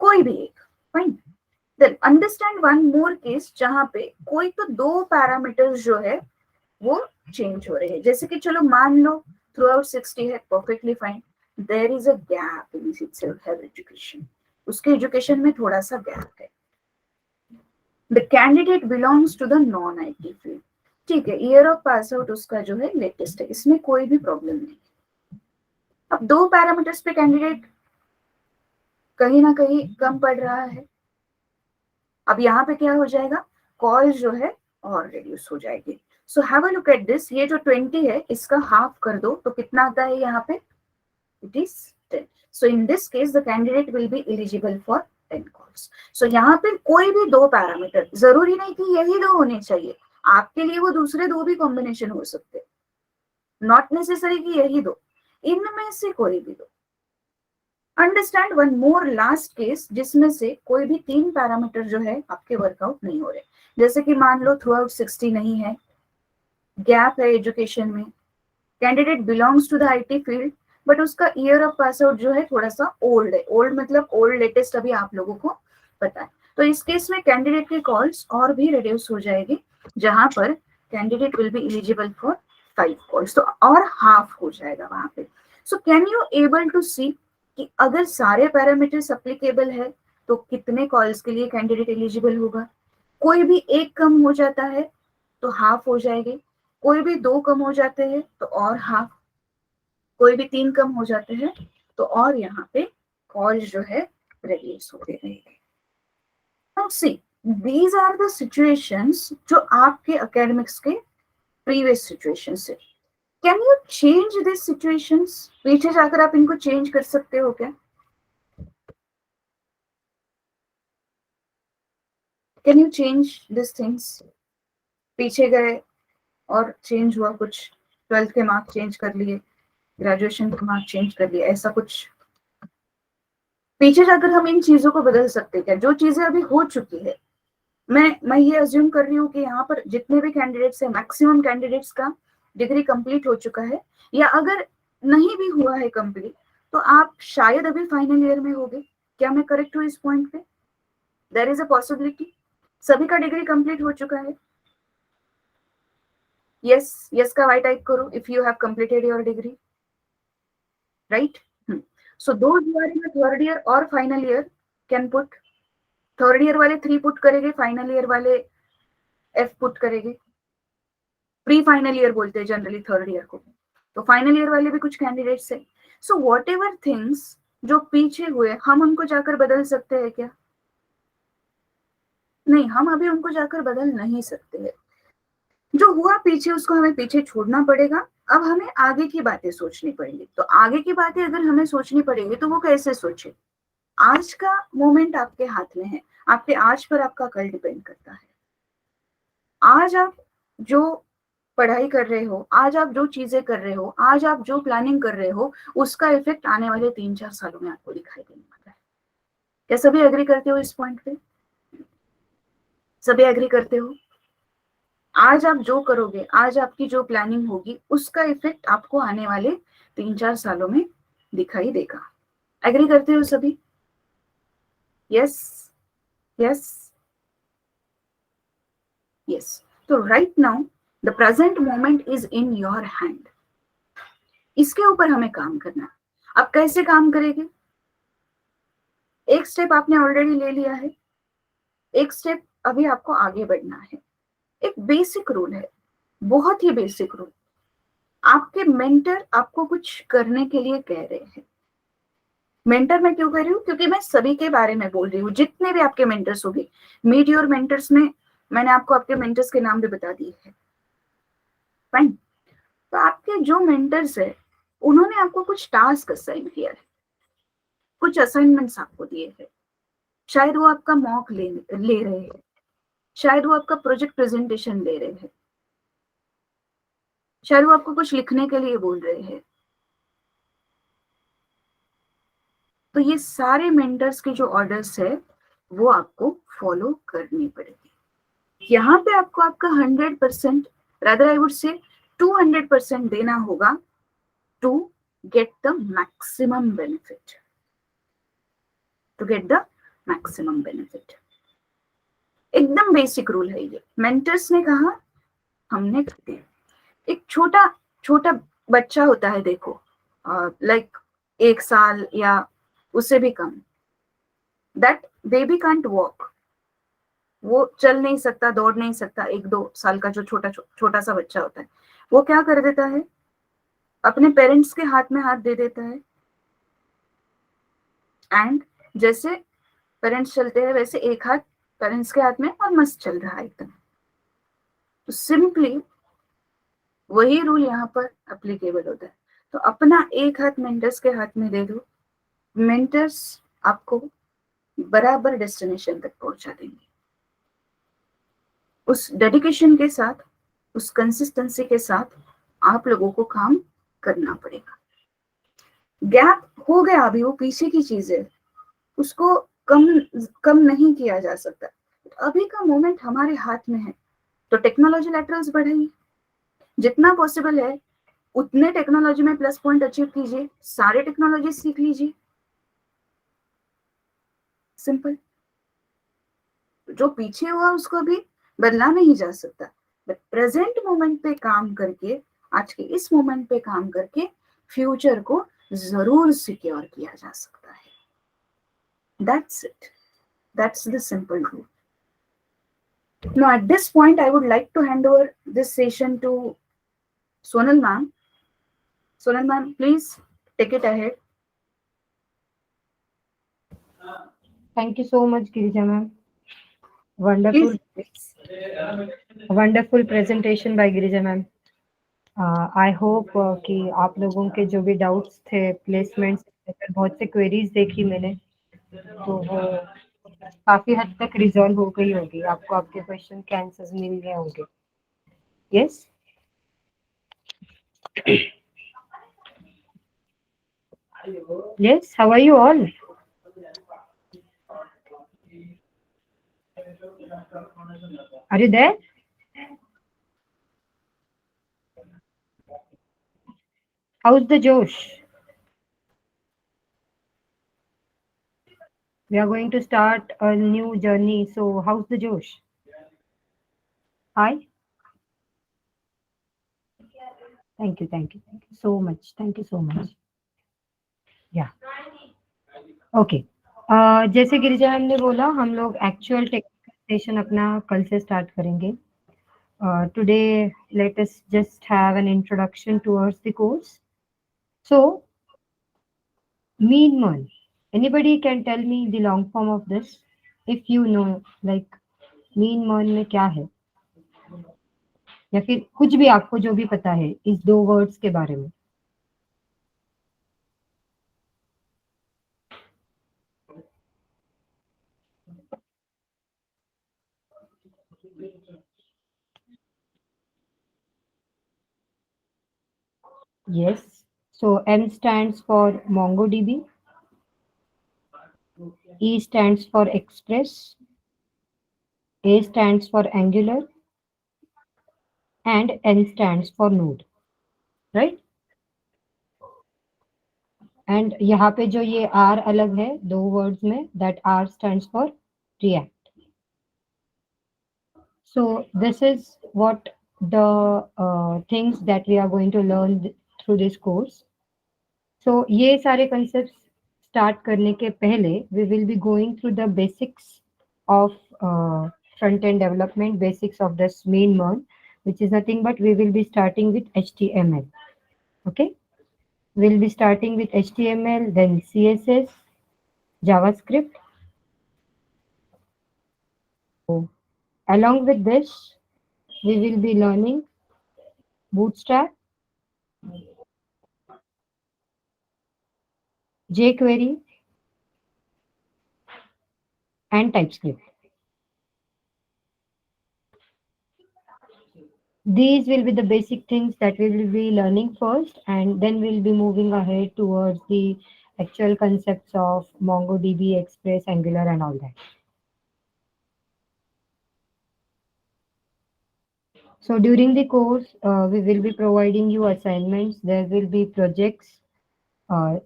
कोई भी एक, fine. Then understand one more case जहां पे कोई तो 2 पैरामीटर्स जो है वो चेंज हो रहे हैं, जैसे कि चलो मान लो थ्रू आउट 60 है, perfectly fine, there is a gap in his education, उसके एजुकेशन में थोड़ा सा गैप है, the candidate belongs to the non IT field, ठीक है, ईयर ऑफ पास आउट उसका जो है लेटेस्ट है, इसमें कोई भी प्रॉब्लम नहीं। अब 2 पैरामीटर्स पे कैंडिडेट कहीं ना कहीं कम पड़ रहा है, अब यहाँ पे क्या हो जाएगा, कॉल जो है और रिड्यूस हो जाएगी। So have a look at this, ये जो 20 है इसका हाफ कर दो तो कितना आता है यहाँ पे, it is 10। So in this case the candidate will be eligible for 10 calls. So यहाँ पे कोई भी 2 पैरामीटर, जरूरी नहीं कि यही 2 होने चाहिए, आपके लिए वो दूसरे 2 भी कॉम्बिनेशन हो सकते, नॉट नेसेसरी कि यही 2, इनमें से कोई भी 2। Understand one more last case जिसमें से कोई भी 3 पैरामीटर जो है आपके वर्कआउट नहीं हो रहे, जैसे कि मान लो थ्रू आउट 60 नहीं है, गैप है एजुकेशन में, candidate belongs to the IT field, but उसका ईयर ऑफ पास आउट जो है थोड़ा सा ओल्ड है, ओल्ड मतलब ओल्ड लेटेस्ट अभी आप लोगों को पता है, तो इस केस में कैंडिडेट के कॉल्स और भी रिड्यूस हो जाएगी, जहां पर candidate will be eligible for 5 calls, तो और हाफ हो जाएगा वहां पे। So can you able to see कि अगर सारे पैरामीटर्स एप्लीकेबल है तो कितने कॉल्स के लिए कैंडिडेट एलिजिबल होगा, कोई भी एक कम हो जाता है तो हाफ हो जाएगी, कोई भी 2 कम हो जाते हैं तो और हाफ, कोई भी 3 कम हो जाते हैं तो और यहाँ पे कॉल जो है रिड्यूस होते रहेंगे। Now see, these are the situations जो आपके एकेडमिक्स के प्रीवियस सिचुएशन से, can you change this situations, पीछे जाकर आप इनको चेंज कर सकते हो क्या, can you change this things, पीछे गए और चेंज हुआ कुछ, 12th के मार्क चेंज कर लिए, ग्रेजुएशन के मार्क चेंज कर लिए, ऐसा कुछ पीछे जाकर हम इन चीजों को बदल सकते क्या, जो चीजें अभी हो चुकी है। मैं ये अज्यूम कर रही हूँ कि यहाँ पर जितने भी कैंडिडेट्स है, मैक्सिमम कैंडिडेट्स का डिग्री कंप्लीट हो चुका है, या अगर नहीं भी हुआ है कंप्लीट तो आप शायद अभी फाइनल ईयर में होगे, क्या मैं करेक्ट हूँ इस पॉइंट पे, देयर इज अ पॉसिबिलिटी, सभी का डिग्री कंप्लीट हो चुका है, यस, यस का वाई टाइप करो if you have completed your degree, right. So those who are in the third year or final year can put, third year वाले 3 put करेंगे, final year वाले F put करेंगे, pre final year बोलते हैं generally third year को, तो final year वाले भी कुछ कैंडिडेट्स है। सो वॉट एवर थिंग्स जो पीछे हुए हम उनको जाकर बदल सकते हैं क्या, नहीं, हम अभी उनको जाकर बदल नहीं सकते हैं, जो हुआ पीछे उसको हमें पीछे छोड़ना पड़ेगा, अब हमें आगे की बातें सोचनी पड़ेगी। तो आगे की बातें अगर हमें सोचनी पड़ेगी तो वो कैसे सोचे, आज का मोमेंट आपके हाथ में है, आपके आज पर आपका कल डिपेंड करता है, आज आप जो पढ़ाई कर रहे हो, आज आप जो चीजें कर रहे हो, आज आप जो प्लानिंग कर रहे हो, उसका इफेक्ट आने वाले 3-4 सालों में आपको दिखाई देने वाला है। क्या सभी एग्री करते हो इस पॉइंट पे? सभी एग्री करते हो? आज आप जो करोगे, आज आपकी जो प्लानिंग होगी, उसका इफेक्ट आपको आने वाले 3-4 सालों में दिखाई देगा। एग्री करते हो सभी? Yes, yes, yes. तो right now the present moment is in your hand. इसके ऊपर हमें काम करना है। अब कैसे काम करेंगे? एक स्टेप आपने ऑलरेडी ले लिया है, एक स्टेप अभी आपको आगे बढ़ना है। एक बेसिक रूल है, बहुत ही बेसिक रूल। आपके मेंटर आपको कुछ करने के लिए कह रहे हैं। मेंटर मैं क्यों कह रही हूँ? क्योंकि मैं सभी के बारे में बोल रही हूँ, जितने भी आपके मेंटर्स होंगे। मीट योर मेंटर्स में मैंने आपको आपके मेंटर्स के नाम भी बता दिए हैं। फाइन। तो आपके जो मेंटर्स है, उन्होंने आपको कुछ टास्क असाइन किया है, कुछ असाइनमेंट्स आपको दिए हैं। शायद वो आपका मॉक ले रहे हैं, शायद वो आपका प्रोजेक्ट प्रेजेंटेशन ले रहे हैं, शायद वो आपको कुछ लिखने के लिए बोल रहे हैं। तो ये सारे मेंटर्स के जो ऑर्डर्स है, वो आपको फॉलो करनी पड़ेगी। यहाँ पे आपको आपका 100%, रादर आई वुड से 200% देना होगा to get the maximum benefit, to get the maximum benefit. एकदम बेसिक रूल है ये। मेंटर्स ने कहा, हमने कर दिया। एक छोटा छोटा बच्चा होता है, देखो, लाइक 1 साल या उससे भी कम, दैट बेबी कांट वॉक। वो चल नहीं सकता, दौड़ नहीं सकता। 1-2 साल का जो छोटा सा बच्चा होता है, वो क्या कर देता है? अपने पेरेंट्स के हाथ में हाथ दे देता है, एंड जैसे पेरेंट्स चलते हैं, वैसे एक हाथ पेरेंट्स के हाथ में और मस्त चल रहा है एकदम। तो सिंपली वही रूल यहाँ पर अप्लीकेबल होता है। तो अपना एक हाथ मेंटर्स के हाथ में दे दो, मेंटर्स आपको बराबर डेस्टिनेशन तक पहुंचा देंगे। उस डेडिकेशन के साथ, उस कंसिस्टेंसी के साथ आप लोगों को काम करना पड़ेगा। गैप हो गया अभी, वो पीछे की चीज है, उसको कम कम नहीं किया जा सकता। अभी का मोमेंट हमारे हाथ में है, तो टेक्नोलॉजी लैटरल्स बढ़ाइए, जितना पॉसिबल है उतने टेक्नोलॉजी में प्लस पॉइंट अचीव कीजिए, सारे टेक्नोलॉजी सीख लीजिए। सिंपल। जो पीछे हुआ उसको भी बदला नहीं जा सकता, बट प्रेजेंट मोमेंट पे काम करके, आज के इस मोमेंट पे काम करके फ्यूचर को जरूर सिक्योर किया जा सकता है। That's it, that's the simple rule. Now at this point I would like to hand over this session to Sonal ma'am. Sonal ma'am, please take it ahead. Thank you so much, Girija ma'am. Wonderful, Please. wonderful presentation by Girija ma'am. I hope कि आप लोगों के जो भी doubts थे placements, बहुत से queries देखी मैंने, तो वो काफी हद तक रिजॉल्व हो गई होगी, आपको आपके क्वेश्चन के आंसर्स मिल गए होंगे। Yes, yes, how are you all? Are you there? How's the Josh? We are going to start a new journey, so how's the Josh? Hi. Thank you so much. Thank you so much. Yeah. Okay. जैसे Girija ma'am ने बोला, हम लोग actual technical session अपना कल से start करेंगे। Today, let us just have an introduction towards the course. So, mean month. Anybody can tell me the long form of this? If you know, like mean month में क्या है, या फिर कुछ भी आपको जो भी पता है इस 2 वर्ड्स के बारे में। Yes. So M stands for MongoDB, E stands for Express, A stands for Angular, and N stands for Node, right? And यहाँ पे जो ये R अलग है दो words में, that R stands for React. So this is what the things that we are going to learn through this course. So ये सारे concepts start करने के पहले we will be going through the basics of front-end development, basics of this main one, which is nothing but we will be starting with HTML. Okay, we'll be starting with HTML, then CSS, JavaScript. So along with this, we will be learning Bootstrap, jQuery, and TypeScript. These will be the basic things that we will be learning first, and then we'll be moving ahead towards the actual concepts of MongoDB, Express, Angular, and all that. So during the course, we will be providing you assignments. There will be projects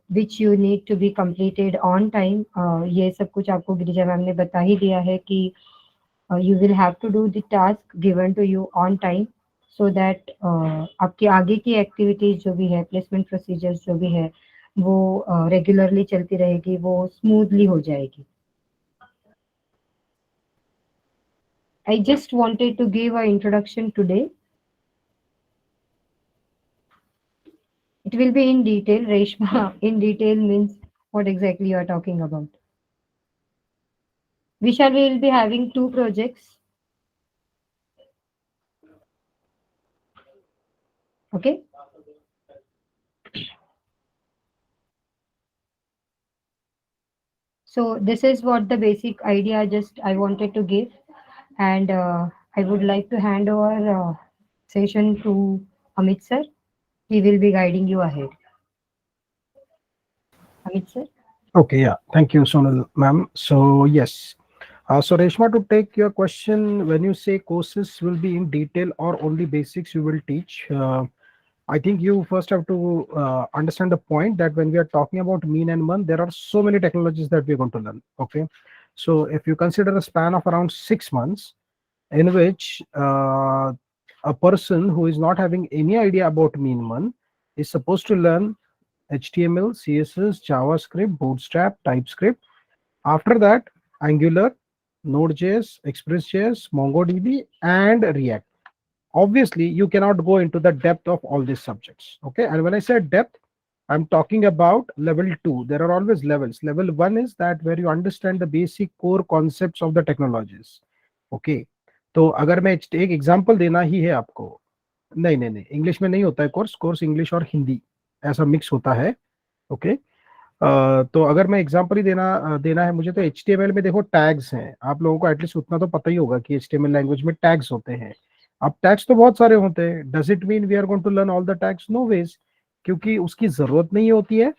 which you need to be completed on time. ये सब कुछ आपको Girija ma'am ने बता ही दिया है कि you will have to do the task given to you on time, so that आपकी आगे की एक्टिविटीज जो भी है, प्लेसमेंट प्रोसीजर्स जो भी है, वो रेगुलरली चलती रहेगी, वो स्मूथली हो जाएगी. I just wanted to give an introduction today. It will be in detail. Reshma, in detail means what exactly you are talking about. Vishal, we will be having 2 projects. Okay. So this is what the basic idea just I wanted to give, and I would like to hand over session to Amit sir. He will be guiding you ahead. Amit sir. Okay, yeah. Thank you, Sonal ma'am. So yes. So Reshma, to take your question, when you say courses will be in detail or only basics you will teach, I think you first have to understand the point that when we are talking about mean and month, there are so many technologies that we're going to learn. Okay. So if you consider a span of around 6 months, in which a person who is not having any idea about mean month is supposed to learn HTML, CSS, JavaScript, Bootstrap, TypeScript. After that, Angular, Node.js, Express.js, MongoDB, and React. Obviously, you cannot go into the depth of all these subjects. Okay, and when I say depth, I'm talking about level 2. There are always levels. Level 1 is that where you understand the basic core concepts of the technologies. Okay, तो अगर मैं एक example देना ही है आपको, नहीं, English में नहीं होता है कोर्स इंग्लिश और हिंदी ऐसा मिक्स होता है. ओके, तो अगर मैं एग्जांपल ही देना है मुझे, तो HTML में देखो टैग्स हैं. आप लोगों को एटलीस्ट उतना तो पता ही होगा कि HTML लैंग्वेज में टैग्स होते हैं. अब टैग्स तो बहुत सारे होते हैं. Does it mean we are going to learn all the tags? No ways, क्योंकि उसकी जरूरत नहीं होती है.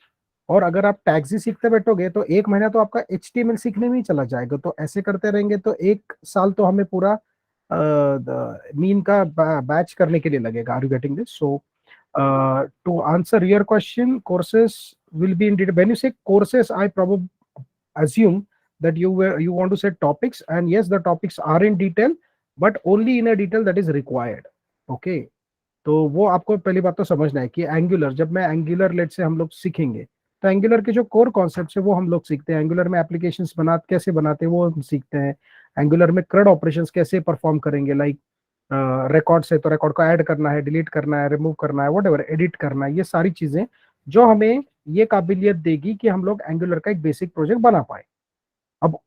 और अगर आप टैग्स ही सीखते बैठोगे तो 1 महीना तो आपका HTML सीखने में ही चला जाएगा. तो ऐसे करते रहेंगे तो 1 साल तो हमें पूरा मीन का बैच करने के लिए लगेगा. Are you getting this? So to answer your question, courses will be in detail. When you say courses, I probably assume that you want to say topics, and yes, the topics are in detail, but only in a detail that is required. Okay, तो वो आपको पहली बात तो समझना है कि angular, जब मैं एंगुलर लेट से हम लोग सीखेंगे तो एंगुलर के जो कोर कॉन्सेप्ट्स है वो हम लोग सीखते हैं. एंगुलर में एप्लीकेशंस कैसे बनाते हैं वो हम सीखते हैं. एंगुलर में CRUD ऑपरेशंस कैसे परफॉर्म करेंगे, लाइक रिकॉर्ड से तो रिकॉर्ड को ऐड करना है, डिलीट करना है, रिमूव करना है, व्हाटएवर, एडिट करना है. ये सारी चीजें जो हमें ये काबिलियत देगी कि हम लोग एंगुलर का एक बेसिक प्रोजेक्ट बना पाए. अब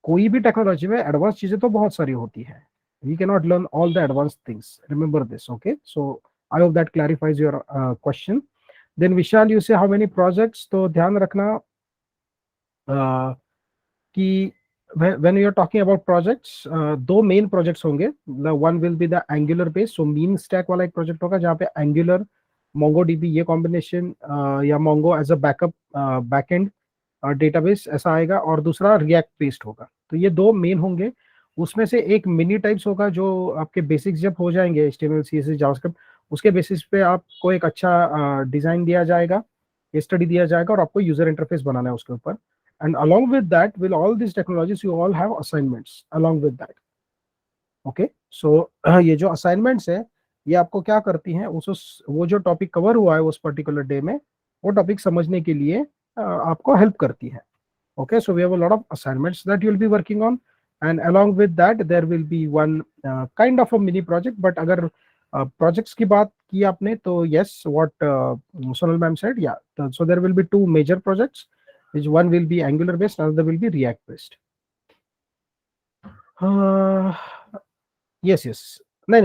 कोई भी टेक्नोलॉजी में एडवांस चीजें तो बहुत सारी होती है. We cannot learn all the advanced things. Remember this, okay? So I hope that clarifies your question. Then Vishal, you say how many projects? तो ध्यान रखना कि when you are talking about projects, 2 main projects होंगे. The one will be the Angular based, so mean stack वाला एक project होगा जहाँ पे Angular MongoDB ये कॉम्बिनेशन, या Mongo as a backup backend database ऐसा आएगा, और दूसरा रिएक्ट बेस्ड होगा। तो ये दो मेन होंगे। उसमें से एक मिनी टाइप्स होगा जो आपके बेसिक्स जब हो जाएंगे HTML CSS जावास्क्रिप्ट, उसके बेसिस पे आपको एक अच्छा डिजाइन दिया जाएगा, स्टडी दिया जाएगा, और आपको यूजर इंटरफेस बनाना है उसके ऊपर। And along with that will all these technologies you all have assignments along with that. Okay so ये जो असाइनमेंट्स है ये आपको क्या करती हैं, उस वो जो टॉपिक कवर हुआ है उस पर्टिकुलर डे में, वो टॉपिक समझने के लिए आपको हेल्प करती है। Okay, so we have a lot of assignments that you'll be working on, and along with that there will be one kind of a mini project. But अगर projects की बात की आपने तो yes, what Sonal ma'am said, yeah, so there will be two major projects, which one will be Angular based, another will be React based. Yes, yes. No.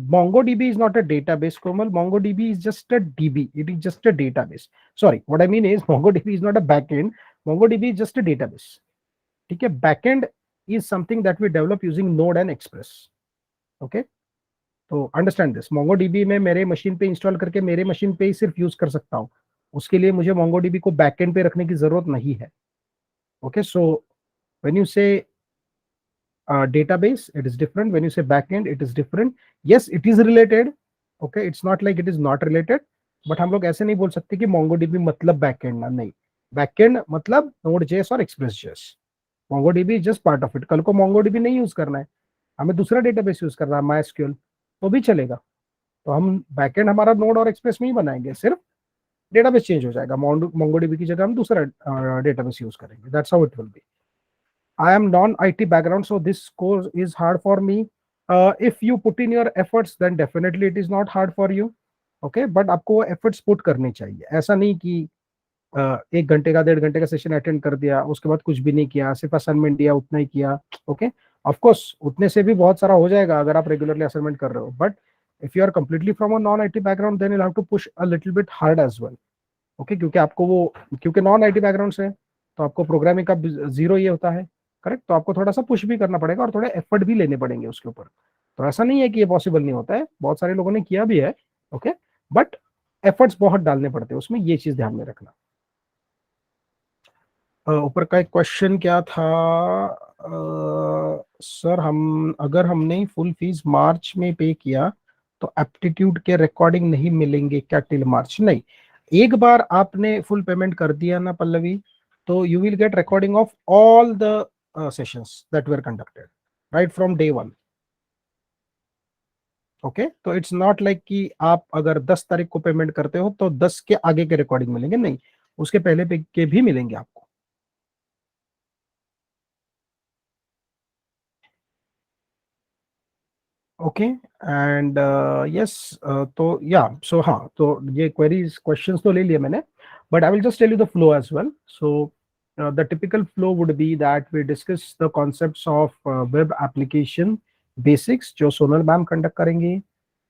MongoDB is not a database, Komal. MongoDB is just a DB. It is just a database. Sorry, what I mean is MongoDB is not a backend. MongoDB is just a database. Okay, backend is something that we develop using Node and Express. Okay, तो understand this. MongoDB में मेरे machine पे install करके मेरे machine पे ही सिर्फ use कर सकता हूँ, उसके लिए मुझे MongoDB को बैकएंड पे रखने की जरूरत नहीं है। ओके, सो व्हेन यू से database, it is different. When you say backend, it is different. Yes, it is related. Okay, it's not like it is not related, but हम लोग ऐसे नहीं बोल सकते कि MongoDB मतलब backend ना, नहीं। backend मतलब Node.js और Express.js। MongoDB is just part of it। कल को MongoDB नहीं यूज करना है, हमें दूसरा डेटाबेस यूज करना है, MySQL, तो भी चलेगा। तो हम बैकएंड हमारा नोड और एक्सप्रेस में ही बनाएंगे, सिर्फ डेटाबेस चेंज हो जाएगा। MongoDB की जगह हम दूसरा डेटाबेस यूज करेंगे। That's how it will be. I am non-IT background, so this course is hard for me. If you put in your efforts, then definitely it is not hard for you. Okay, but आपको efforts put करने चाहिए। ऐसा नहीं कि 1 घंटे का 1.5 घंटे का सेशन अटेंड कर दिया, उसके बाद कुछ भी नहीं किया, सिर्फ असाइनमेंट दिया, उतना ही किया। ओके, ऑफ कोर्स उतने से भी बहुत सारा हो जाएगा अगर आप रेगुलरली असाइनमेंट कर रहे हो, but if you are completely from a non IT background, then you have to push a little bit hard as well. Okay, क्योंकि आपको वो, क्योंकि नॉन IT बैकग्राउंड से तो आपको प्रोग्रामिंग का जीरो ये होता है, करेक्ट। तो आपको थोड़ा सा पुश भी करना पड़ेगा और थोड़े एफर्ट भी लेने पड़ेंगे उसके ऊपर। तो ऐसा नहीं है कि ये पॉसिबल नहीं होता है, बहुत सारे लोगों ने किया भी है। ओके, बट एफर्ट्स बहुत डालने पड़ते हैं उसमें, ये चीज ध्यान में रखना। ऊपर का एक क्वेश्चन क्या था, सर अगर हमने फुल फीस मार्च में पे किया तो एप्टीट्यूड के रिकॉर्डिंग नहीं मिलेंगे क्या टिल मार्च? नहीं, एक बार आपने फुल पेमेंट कर दिया ना पल्लवी, तो you will gate recording of all the sessions that were conducted right from day 1। Okay, तो इट्स नॉट लाइक कि आप अगर 10 तारीख को पेमेंट करते हो तो 10 के आगे के रिकॉर्डिंग मिलेंगे, नहीं, उसके पहले पे के भी मिलेंगे आपको। ओके, एंड यस, तो या सो हाँ, तो ये क्वेरीज क्वेश्चंस तो ले लिए मैंने, but I will just tell you the flow as well. So the typical flow would be that we discuss the concepts of web application basics, जो सोनल मैम कंडक्ट करेंगी,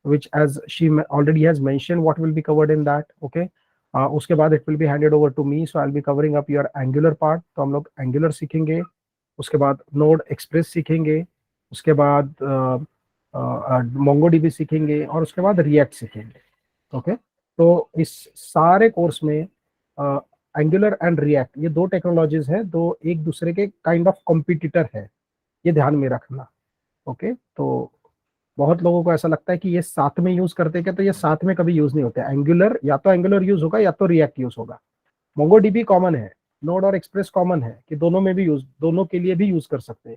which as she already has mentioned what will be covered in that. Okay, उसके बाद it will be handed over to me, so I'll be covering up your Angular part। तो हम लोग Angular सीखेंगे, उसके बाद Node Express सीखेंगे, उसके बाद MongoDB सीखेंगे, और उसके बाद React सीखेंगे। ओके, तो इस सारे कोर्स में एंगुलर एंड रिएक्ट, ये दो टेक्नोलॉजीज हैं, दो एक दूसरे के काइंड ऑफ कॉम्पिटिटर है, ये ध्यान में रखना। ओके, तो बहुत लोगों को ऐसा लगता है कि ये साथ में यूज करते हैं, तो ये साथ में कभी यूज नहीं होते। एंगुलर या तो एंगुलर यूज होगा या तो रिएक्ट यूज होगा। MongoDB कॉमन है, नोड और एक्सप्रेस कॉमन है कि दोनों में भी यूज, दोनों के लिए भी यूज कर सकते हैं।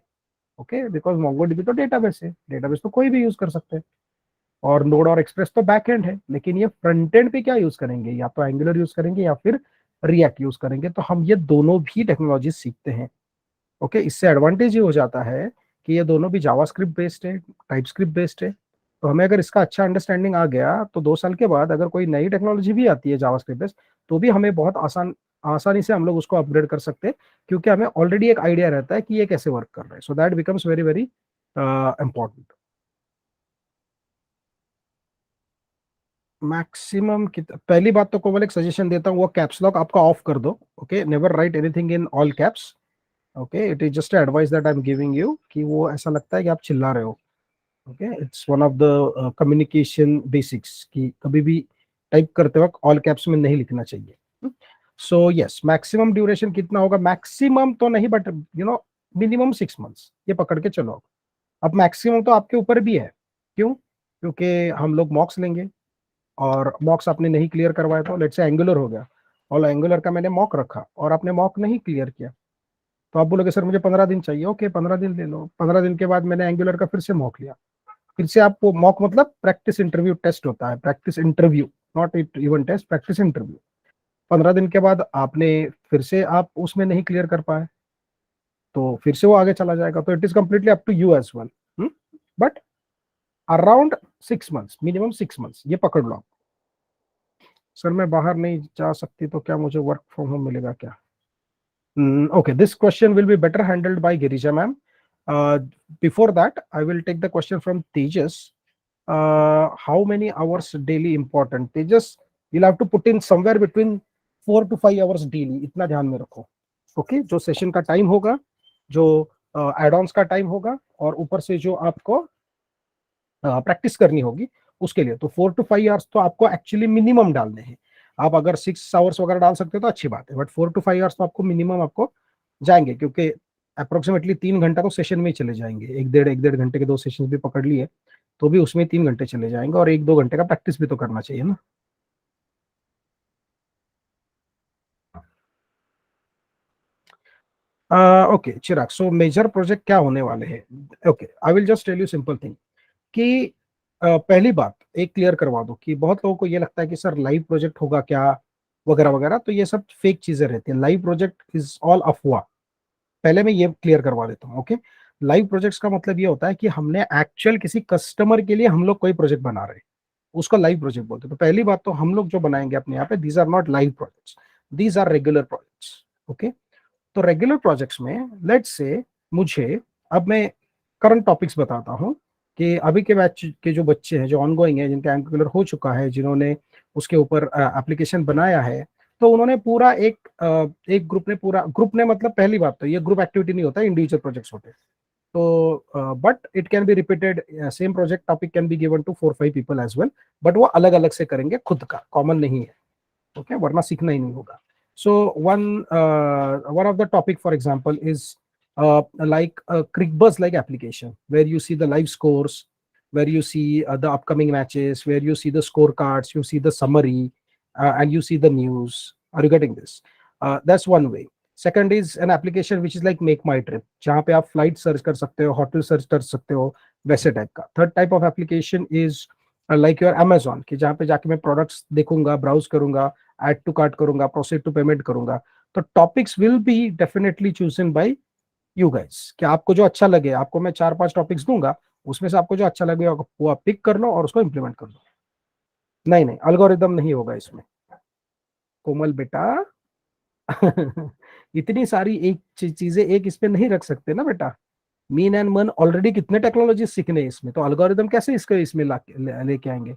ओके, बिकॉज MongoDB तो डेटाबेस है, डेटाबेस तो कोई भी यूज कर सकते हैं, और नोड और एक्सप्रेस तो बैक एंड है। लेकिन ये फ्रंट एंड पे क्या यूज करेंगे, या तो एंगुलर यूज करेंगे या फिर रिएक्ट यूज करेंगे। तो हम ये दोनों भी टेक्नोलॉजी सीखते हैं। ओके, इससे एडवांटेज ये हो जाता है कि ये दोनों भी जावास्क्रिप्ट बेस्ड है, टाइपस्क्रिप्ट बेस्ड है। तो हमें अगर इसका अच्छा अंडरस्टैंडिंग आ गया तो 2 साल के बाद अगर कोई नई टेक्नोलॉजी भी आती है जावास्क्रिप्ट बेस्ड, तो भी हमें बहुत आसानी से हम लोग उसको अपग्रेड कर सकते हैं, क्योंकि हमें ऑलरेडी एक आइडिया रहता है कि ये कैसे वर्क कर रहा है। So that becomes very very important. Maximum पहली बात तो कोमल एक सजेशन देता हूँ, वो कैप्स लॉक आपका ऑफ कर दो। Okay, never write anything in all caps. Okay, it is just advice that I am giving you, कि वो ऐसा लगता है कि आप चिल्ला रहे हो। Okay, it's one of the communication basics, कि कभी भी टाइप करते वक्त ऑल कैप्स में नहीं लिखना चाहिए। सो यस, मैक्सिमम ड्यूरेशन कितना होगा, मैक्सिमम तो नहीं बट मिनिमम 6 मंथ्स ये पकड़ के चलो। अब मैक्सिमम तो आपके ऊपर भी है, क्यों, क्योंकि हम लोग मॉक्स लेंगे और मॉक्स आपने नहीं क्लियर करवाया तो लेट्स से एंगुलर हो गया और एंगुलर का मैंने मॉक रखा और आपने मॉक नहीं क्लियर किया, तो आप बोलोगे सर मुझे 15 दिन चाहिए, ओके 15 दिन ले लो। 15 दिन के बाद मैंने एंगुलर का फिर से मॉक लिया, फिर से आपको मॉक मतलब प्रैक्टिस इंटरव्यू टेस्ट होता है, practice interview not even test, practice interview. 15 दिन के बाद आपने फिर से आप उसमें नहीं क्लियर कर पाए तो फिर से वो आगे चला जाएगा, तो it is completely up to you as well, but around 6 months, minimum 6 months ये पकड़ लो। सर मैं बाहर नहीं जा सकती तो क्या मुझे वर्क फ्रॉम होम मिलेगा क्या? Okay, this question will be better handled by Girija ma'am. Before that, I will take the question from Tejas. How many hours daily important? Tejas, you'll have to put in somewhere between 4 to 5 hours daily. इतना ध्यान में रखो. Okay, जो session का time होगा, जो add-ons का time होगा और ऊपर से जो आपको प्रैक्टिस करनी होगी उसके लिए, तो 4 to 5 आवर्स तो आपको एक्चुअली मिनिमम डालने हैं। आप अगर 6 आवर्स वगैरह डाल सकते हो तो अच्छी बात है, बट 4 to 5 आवर्स तो आपको मिनिमम आपको जाएंगे, क्योंकि अप्रोक्सीमेटली 3 घंटा तो सेशन में ही चले जाएंगे। एक डेढ़ घंटे के 2 सेशन भी पकड़ लिए तो भी उसमें 3 घंटे चले जाएंगे और 1-2 घंटे का प्रैक्टिस भी तो करना चाहिए ना। Okay Chirag, so major project क्या होने वाले हैं? Okay, I will just tell you simple thing कि पहली बात एक क्लियर करवा दो कि बहुत लोगों को ये लगता है कि सर लाइव प्रोजेक्ट होगा क्या वगैरह वगैरह, तो ये सब फेक चीजें रहती हैं। लाइव प्रोजेक्ट इज ऑल अफवाह, पहले मैं ये क्लियर करवा देता हूँ। ओके, लाइव प्रोजेक्ट्स का मतलब ये होता है कि हमने एक्चुअल किसी कस्टमर के लिए हम लोग कोई प्रोजेक्ट बना रहे हैं, उसको लाइव प्रोजेक्ट बोलते हैं। तो पहली बात तो हम लोग जो बनाएंगे अपने यहाँ पे, these are not live projects, these are regular projects. Okay, तो रेगुलर प्रोजेक्ट्स में लेट्स से मुझे, अब मैं करंट टॉपिक्स बताता हूँ कि अभी के बैच के जो बच्चे हैं जो ऑनगोइंग है, जिनका एंगुलर हो चुका है, जिन्होंने उसके ऊपर एप्लीकेशन बनाया है, तो उन्होंने पूरा एक ग्रुप ने मतलब पहली बात तो ये ग्रुप एक्टिविटी नहीं होता, इंडिविजुअल प्रोजेक्ट्स होते हैं। तो but it can be repeated, same project topic can be given to 4-5 people as well, but वो अलग अलग से करेंगे, खुद का कॉमन नहीं है। ओके, वरना सीखना ही नहीं होगा। So one of the topic, for example, is like a ClickBuzz-like application where you see the live scores, where you see the upcoming matches, where you see the scorecards, you see the summary, and you see the news. Are you getting this? That's one way. Second is an application which is like Make My Trip, जहाँ पे आप flight search कर सकते हो, hotel search कर सकते हो, वैसे टाइप का। Third type of application is like your Amazon, कि जहाँ पे जाके मैं products देखूंगा, browse करूंगा, एड टू कार्ट करूंगा, प्रोसीड टू पेमेंट करूंगा। तो topics will be definitely chosen bye you guys, कि आपको जो अच्छा लगे, आपको मैं 4-5 टॉपिक्स दूंगा, उसमें से आपको जो अच्छा लगे वो आप पिक कर लो और उसको इंप्लीमेंट कर लो। नहीं, अल्गोरिदम नहीं होगा इसमें कोमल बेटा। इतनी सारी एक चीजें एक इसमें नहीं रख सकते ना बेटा। मीन एंड मन ऑलरेडी कितने टेक्नोलॉजी सीखने इसमें, तो अल्गोरिदम कैसे इसमें लेके आएंगे?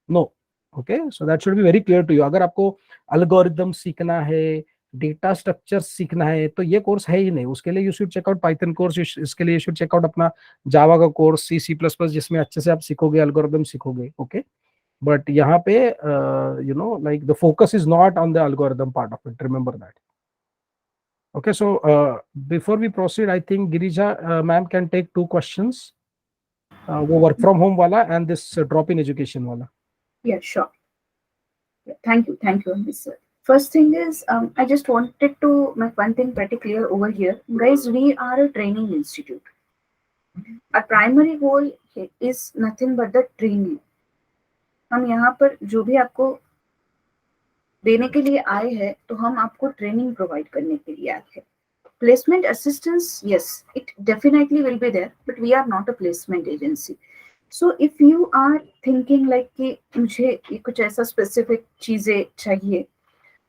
No. Okay, so that should be very clear to you. अगर आपको अल्गोरिदम सीखना है, डेटा स्ट्रक्चर सीखना है, तो ये कोर्स है ही नहीं। उसके लिए you should check out Python course, इसके लिए यू शुड चेक आउट अपना जावा का कोर्स, C++, जिसमें अच्छे से आप सीखोगे, अल्गोरिदम सीखोगे। ओके, बट यहाँ पे like the focus is not on the algorithm part of it, remember that. Okay, so before we proceed, I think Girija ma'am can take 2 questions, वो work from home वाला and this drop in education वाला. Yeah, sure. Yeah, thank you, Amit sir. First thing is, I just wanted to make one thing pretty clear over here. Guys, we are a training institute. Our primary goal is nothing but the training. हम यहाँ पर जो भी आपको देने के लिए आए हैं, तो हम आपको ट्रेनिंग प्रोवाइड करने के लिए आए हैं। Placement assistance, yes, it definitely will be there, but we are not a placement agency. So if you are thinking like कि मुझे ये कुछ ऐसा specific चीजें चाहिए,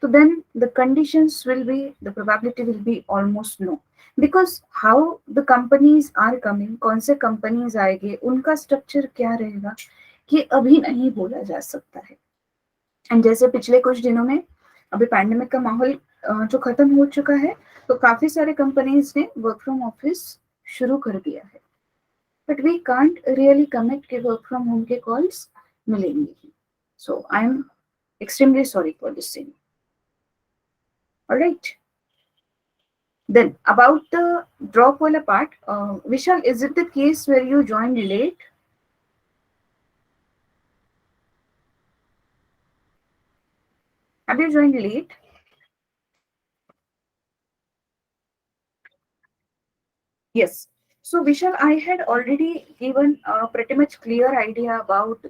तो then the conditions will be, the probability will be almost no, because how the companies are coming, कौन से companies आएंगे, उनका structure क्या रहेगा, ये अभी नहीं बोला जा सकता है। एंड जैसे पिछले कुछ दिनों में अभी पैंडेमिक का माहौल जो खत्म हो चुका है, तो काफी सारे कंपनीज ने वर्क फ्रॉम ऑफिस शुरू कर दिया है, but we can't really commit कि वर्क फ्रॉम होम के कॉल्स मिलेंगे ही। So I am Extremely sorry for this thing. All right. Then about the drop wala part, Vishal, is it the case where you joined late? Have you joined late? Yes. So Vishal, I had already given a pretty much clear idea about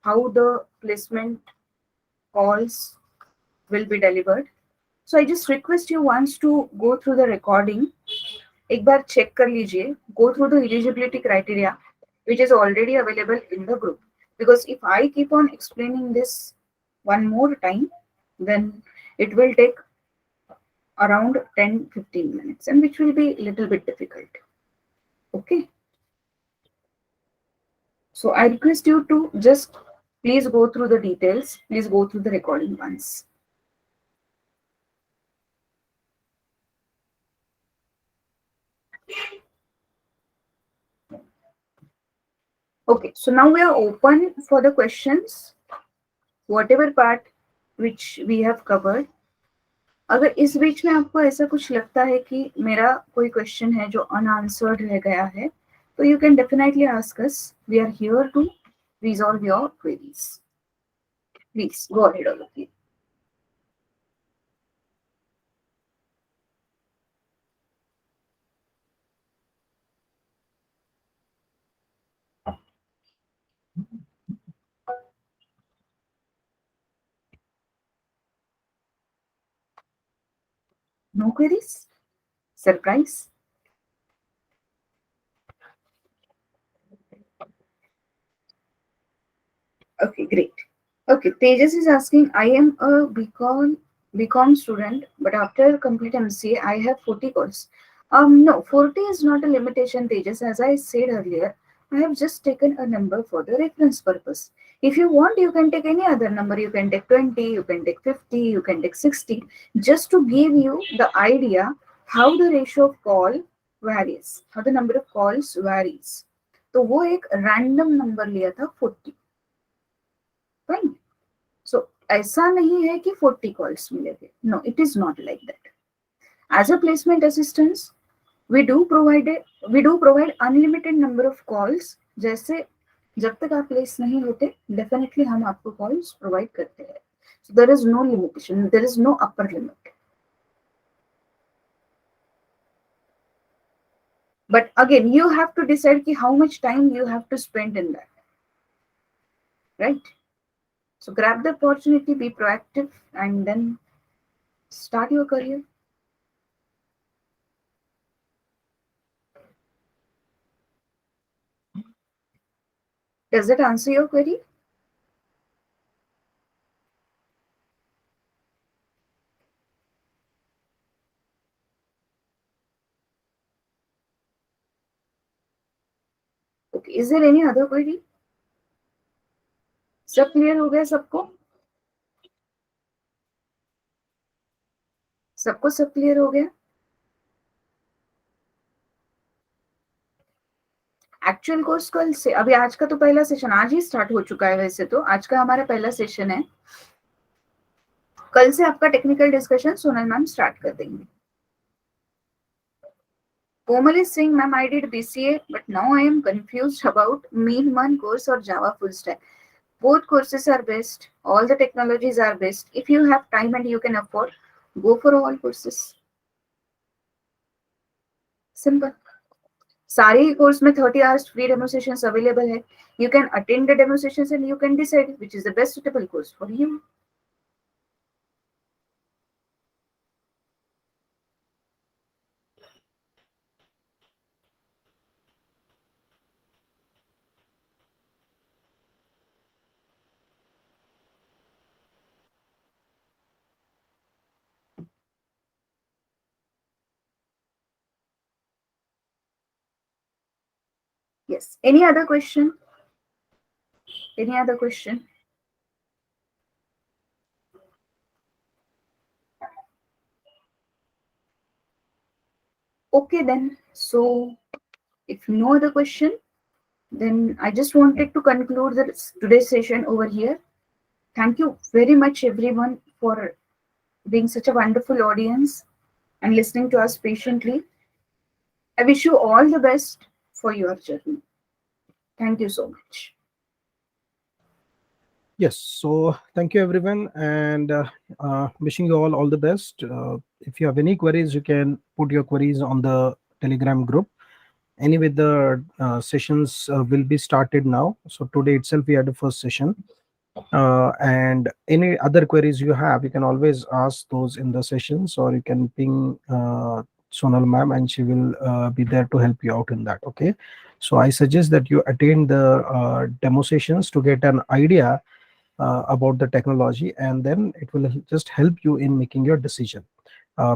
how the placement calls will be delivered. So I just request you once to go through the recording. एक बार check कर लीजिए. Go through the eligibility criteria, which is already available in the group. Because if I keep on explaining this one more time, then it will take around 10-15 minutes, and which will be a little bit difficult. Okay. So I request you to just please go through the details. Please go through the recording once. Okay, so now we are open for the questions. Whatever part which we have covered. अगर इस बीच में आपको ऐसा कुछ लगता है कि मेरा कोई क्वेश्चन है जो अनआंसर्ड रह गया है, तो you can definitely ask us. We are here to resolve your queries. Please go ahead, all of you. No queries? Surprise? Okay, great. Okay, Tejas is asking, I am a BCom student, but after complete MCA, I have 40 course. No, 40 is not a limitation, Tejas. As I said earlier, I have just taken a number for the reference purpose. If you want, you can take any other number. You can take 20, you can take 50, you can take 60, just to give you the idea how the ratio of call varies, how the number of calls varies. तो वो एक random number लिया था 40. Fine. So ऐसा नहीं है कि 40 calls मिलेंगे. No, it is not like that. As a placement assistance, we do provide unlimited number of calls. जैसे जब तक आप प्लेस नहीं होते, definitely हम आपको calls provide करते हैं. So there is no limitation. There is no upper limit. But again, you have to decide कि how much time you have to spend in that. Right? So grab the opportunity, be proactive, and then start your career. Does that answer your query? Okay, is there any other query? सब clear हो गया सबको? सबको सब clear हो गया? Actual course कल से, अभी आज का तो पहला सेशन आज ही स्टार्ट हो चुका है. वैसे तो आज का हमारा पहला सेशन है. कल से आपका technical discussion Sonal ma'am start कर देंगे. Komal is saying, ma'am, I did BCA, but now I am confused about Mean1 course or Java full stack. Both courses are best. All the technologies are best. If you have time and you can afford, go for all courses. Simple. सारे course में 30 hours free demo sessions available है. You can attend the demo sessions and you can decide which is the best suitable course for you. Yes. Any other question? Any other question? Okay then. So if no other question, then I just wanted to conclude today's session over here. Thank you very much, everyone, for being such a wonderful audience and listening to us patiently. I wish you all the best for your journey. Thank you so much. Yes, so thank you everyone, and wishing you all the best. If you have any queries, you can put your queries on the Telegram group. Anyway, the sessions will be started now. So today itself we had the first session, and any other queries you have, you can always ask those in the sessions, or you can ping Sonal ma'am, and she will be there to help you out in that. Okay, so I suggest that you attend the demo sessions to get an idea about the technology, and then it will just help you in making your decision.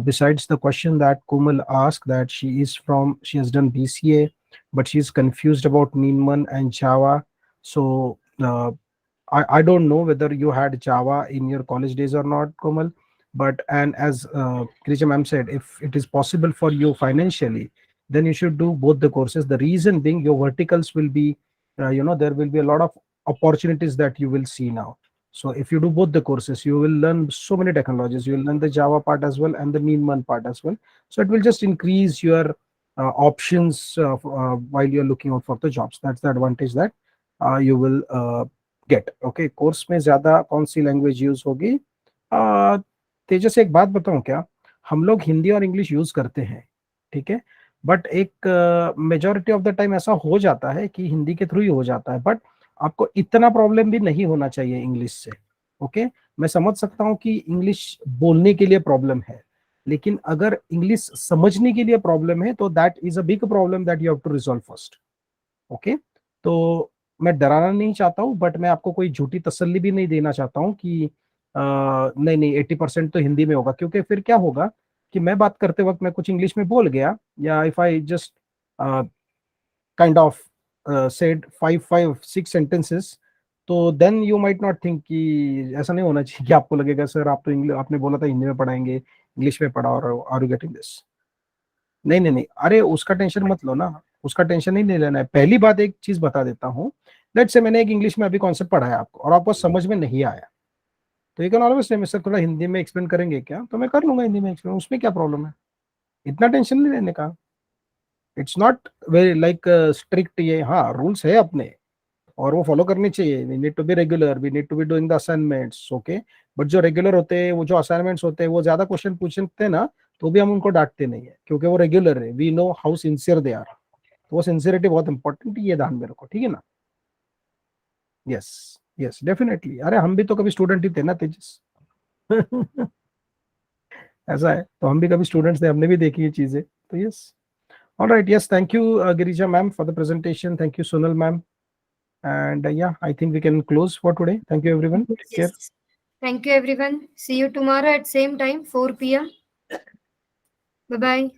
Besides the question that Komal asked, that she has done BCA, but she's confused about Neiman and Java. So I don't know whether you had Java in your college days or not, Komal. But and as Kirija ma'am said, if it is possible for you financially, then you should do both the courses. The reason being, your verticals will be, there will be a lot of opportunities that you will see now. So if you do both the courses, you will learn so many technologies. You will learn the Java part as well and the Neiman part as well. So it will just increase your options while you're looking out for the jobs. That's the advantage that you will get okay course में ज्यादा कौन सी language use होगी? तेजस, एक बात बताऊं क्या, हम लोग हिंदी और इंग्लिश यूज करते हैं, ठीक है, बट एक मेजोरिटी ऑफ द टाइम ऐसा हो जाता है कि हिंदी के थ्रू ही हो जाता है, बट आपको इतना प्रॉब्लम भी नहीं होना चाहिए इंग्लिश से. ओके मैं समझ सकता हूं कि इंग्लिश बोलने के लिए प्रॉब्लम है, लेकिन अगर इंग्लिश समझने के लिए प्रॉब्लम है तो that is a big problem that you have to resolve first. Okay, तो मैं डराना नहीं चाहता हूँ, बट मैं आपको कोई झूठी तसल्ली भी नहीं देना चाहता हूँ कि नहीं नहीं 80% तो हिंदी में होगा, क्योंकि फिर क्या होगा कि मैं बात करते वक्त मैं कुछ इंग्लिश में बोल गया, या if I just kind of said 5-6 sentences, तो then you might not think कि ऐसा नहीं होना चाहिए कि आपको लगेगा सर आप तो इंग्लिश आपने बोला था हिंदी में पढ़ाएंगे, इंग्लिश में पढ़ा, और आर यू गेटिंग दिस? नहीं नहीं नहीं, अरे उसका टेंशन मत लो ना, उसका टेंशन नहीं लेना है. पहली बात एक चीज बता देता हूँ, लेट्स से मैंने एक इंग्लिश में अभी कॉन्सेप्ट पढ़ाया आपको और आपको समझ में नहीं आया, तो you can always say sir थोड़ा हिंदी में एक्सप्लेन करेंगे क्या, तो मैं कर लूंगा हिंदी में एक्सप्लेन, उसमें क्या प्रॉब्लम है, इतना टेंशन नहीं लेने का. It's not very like strict, ये हाँ रूल्स है अपने और वो फॉलो करनी चाहिए. We need to be regular, we need to be doing the assignments. Okay, but जो रेगुलर होते हैं, वो जो असाइनमेंट्स होते हैं, वो ज्यादा क्वेश्चन पूछते हैं ना, तो भी हम उनको डांटते नहीं है, क्योंकि वो रेगुलर है, we know how sincere they are. तो वो सिंसियरिटी बहुत इंपॉर्टेंट है, ये ध्यान में रखो, ठीक है ना? यस यस डेफिनेटली, अरे हम भी तो कभी स्टूडेंट ही थे ना तेजस. ऐसा है, तो हम भी कभी स्टूडेंट्स थे, हमने भी देखी ये चीजें, तो yes. All right, yes, thank you Girija ma'am for the presentation, thank you Sonal ma'am, and yeah, I think we can close for today. Thank you everyone, take care. Yes. Thank you everyone. See you tomorrow at same time 4 p.m. Bye bye.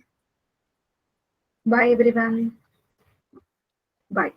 Bye, everyone. Bye.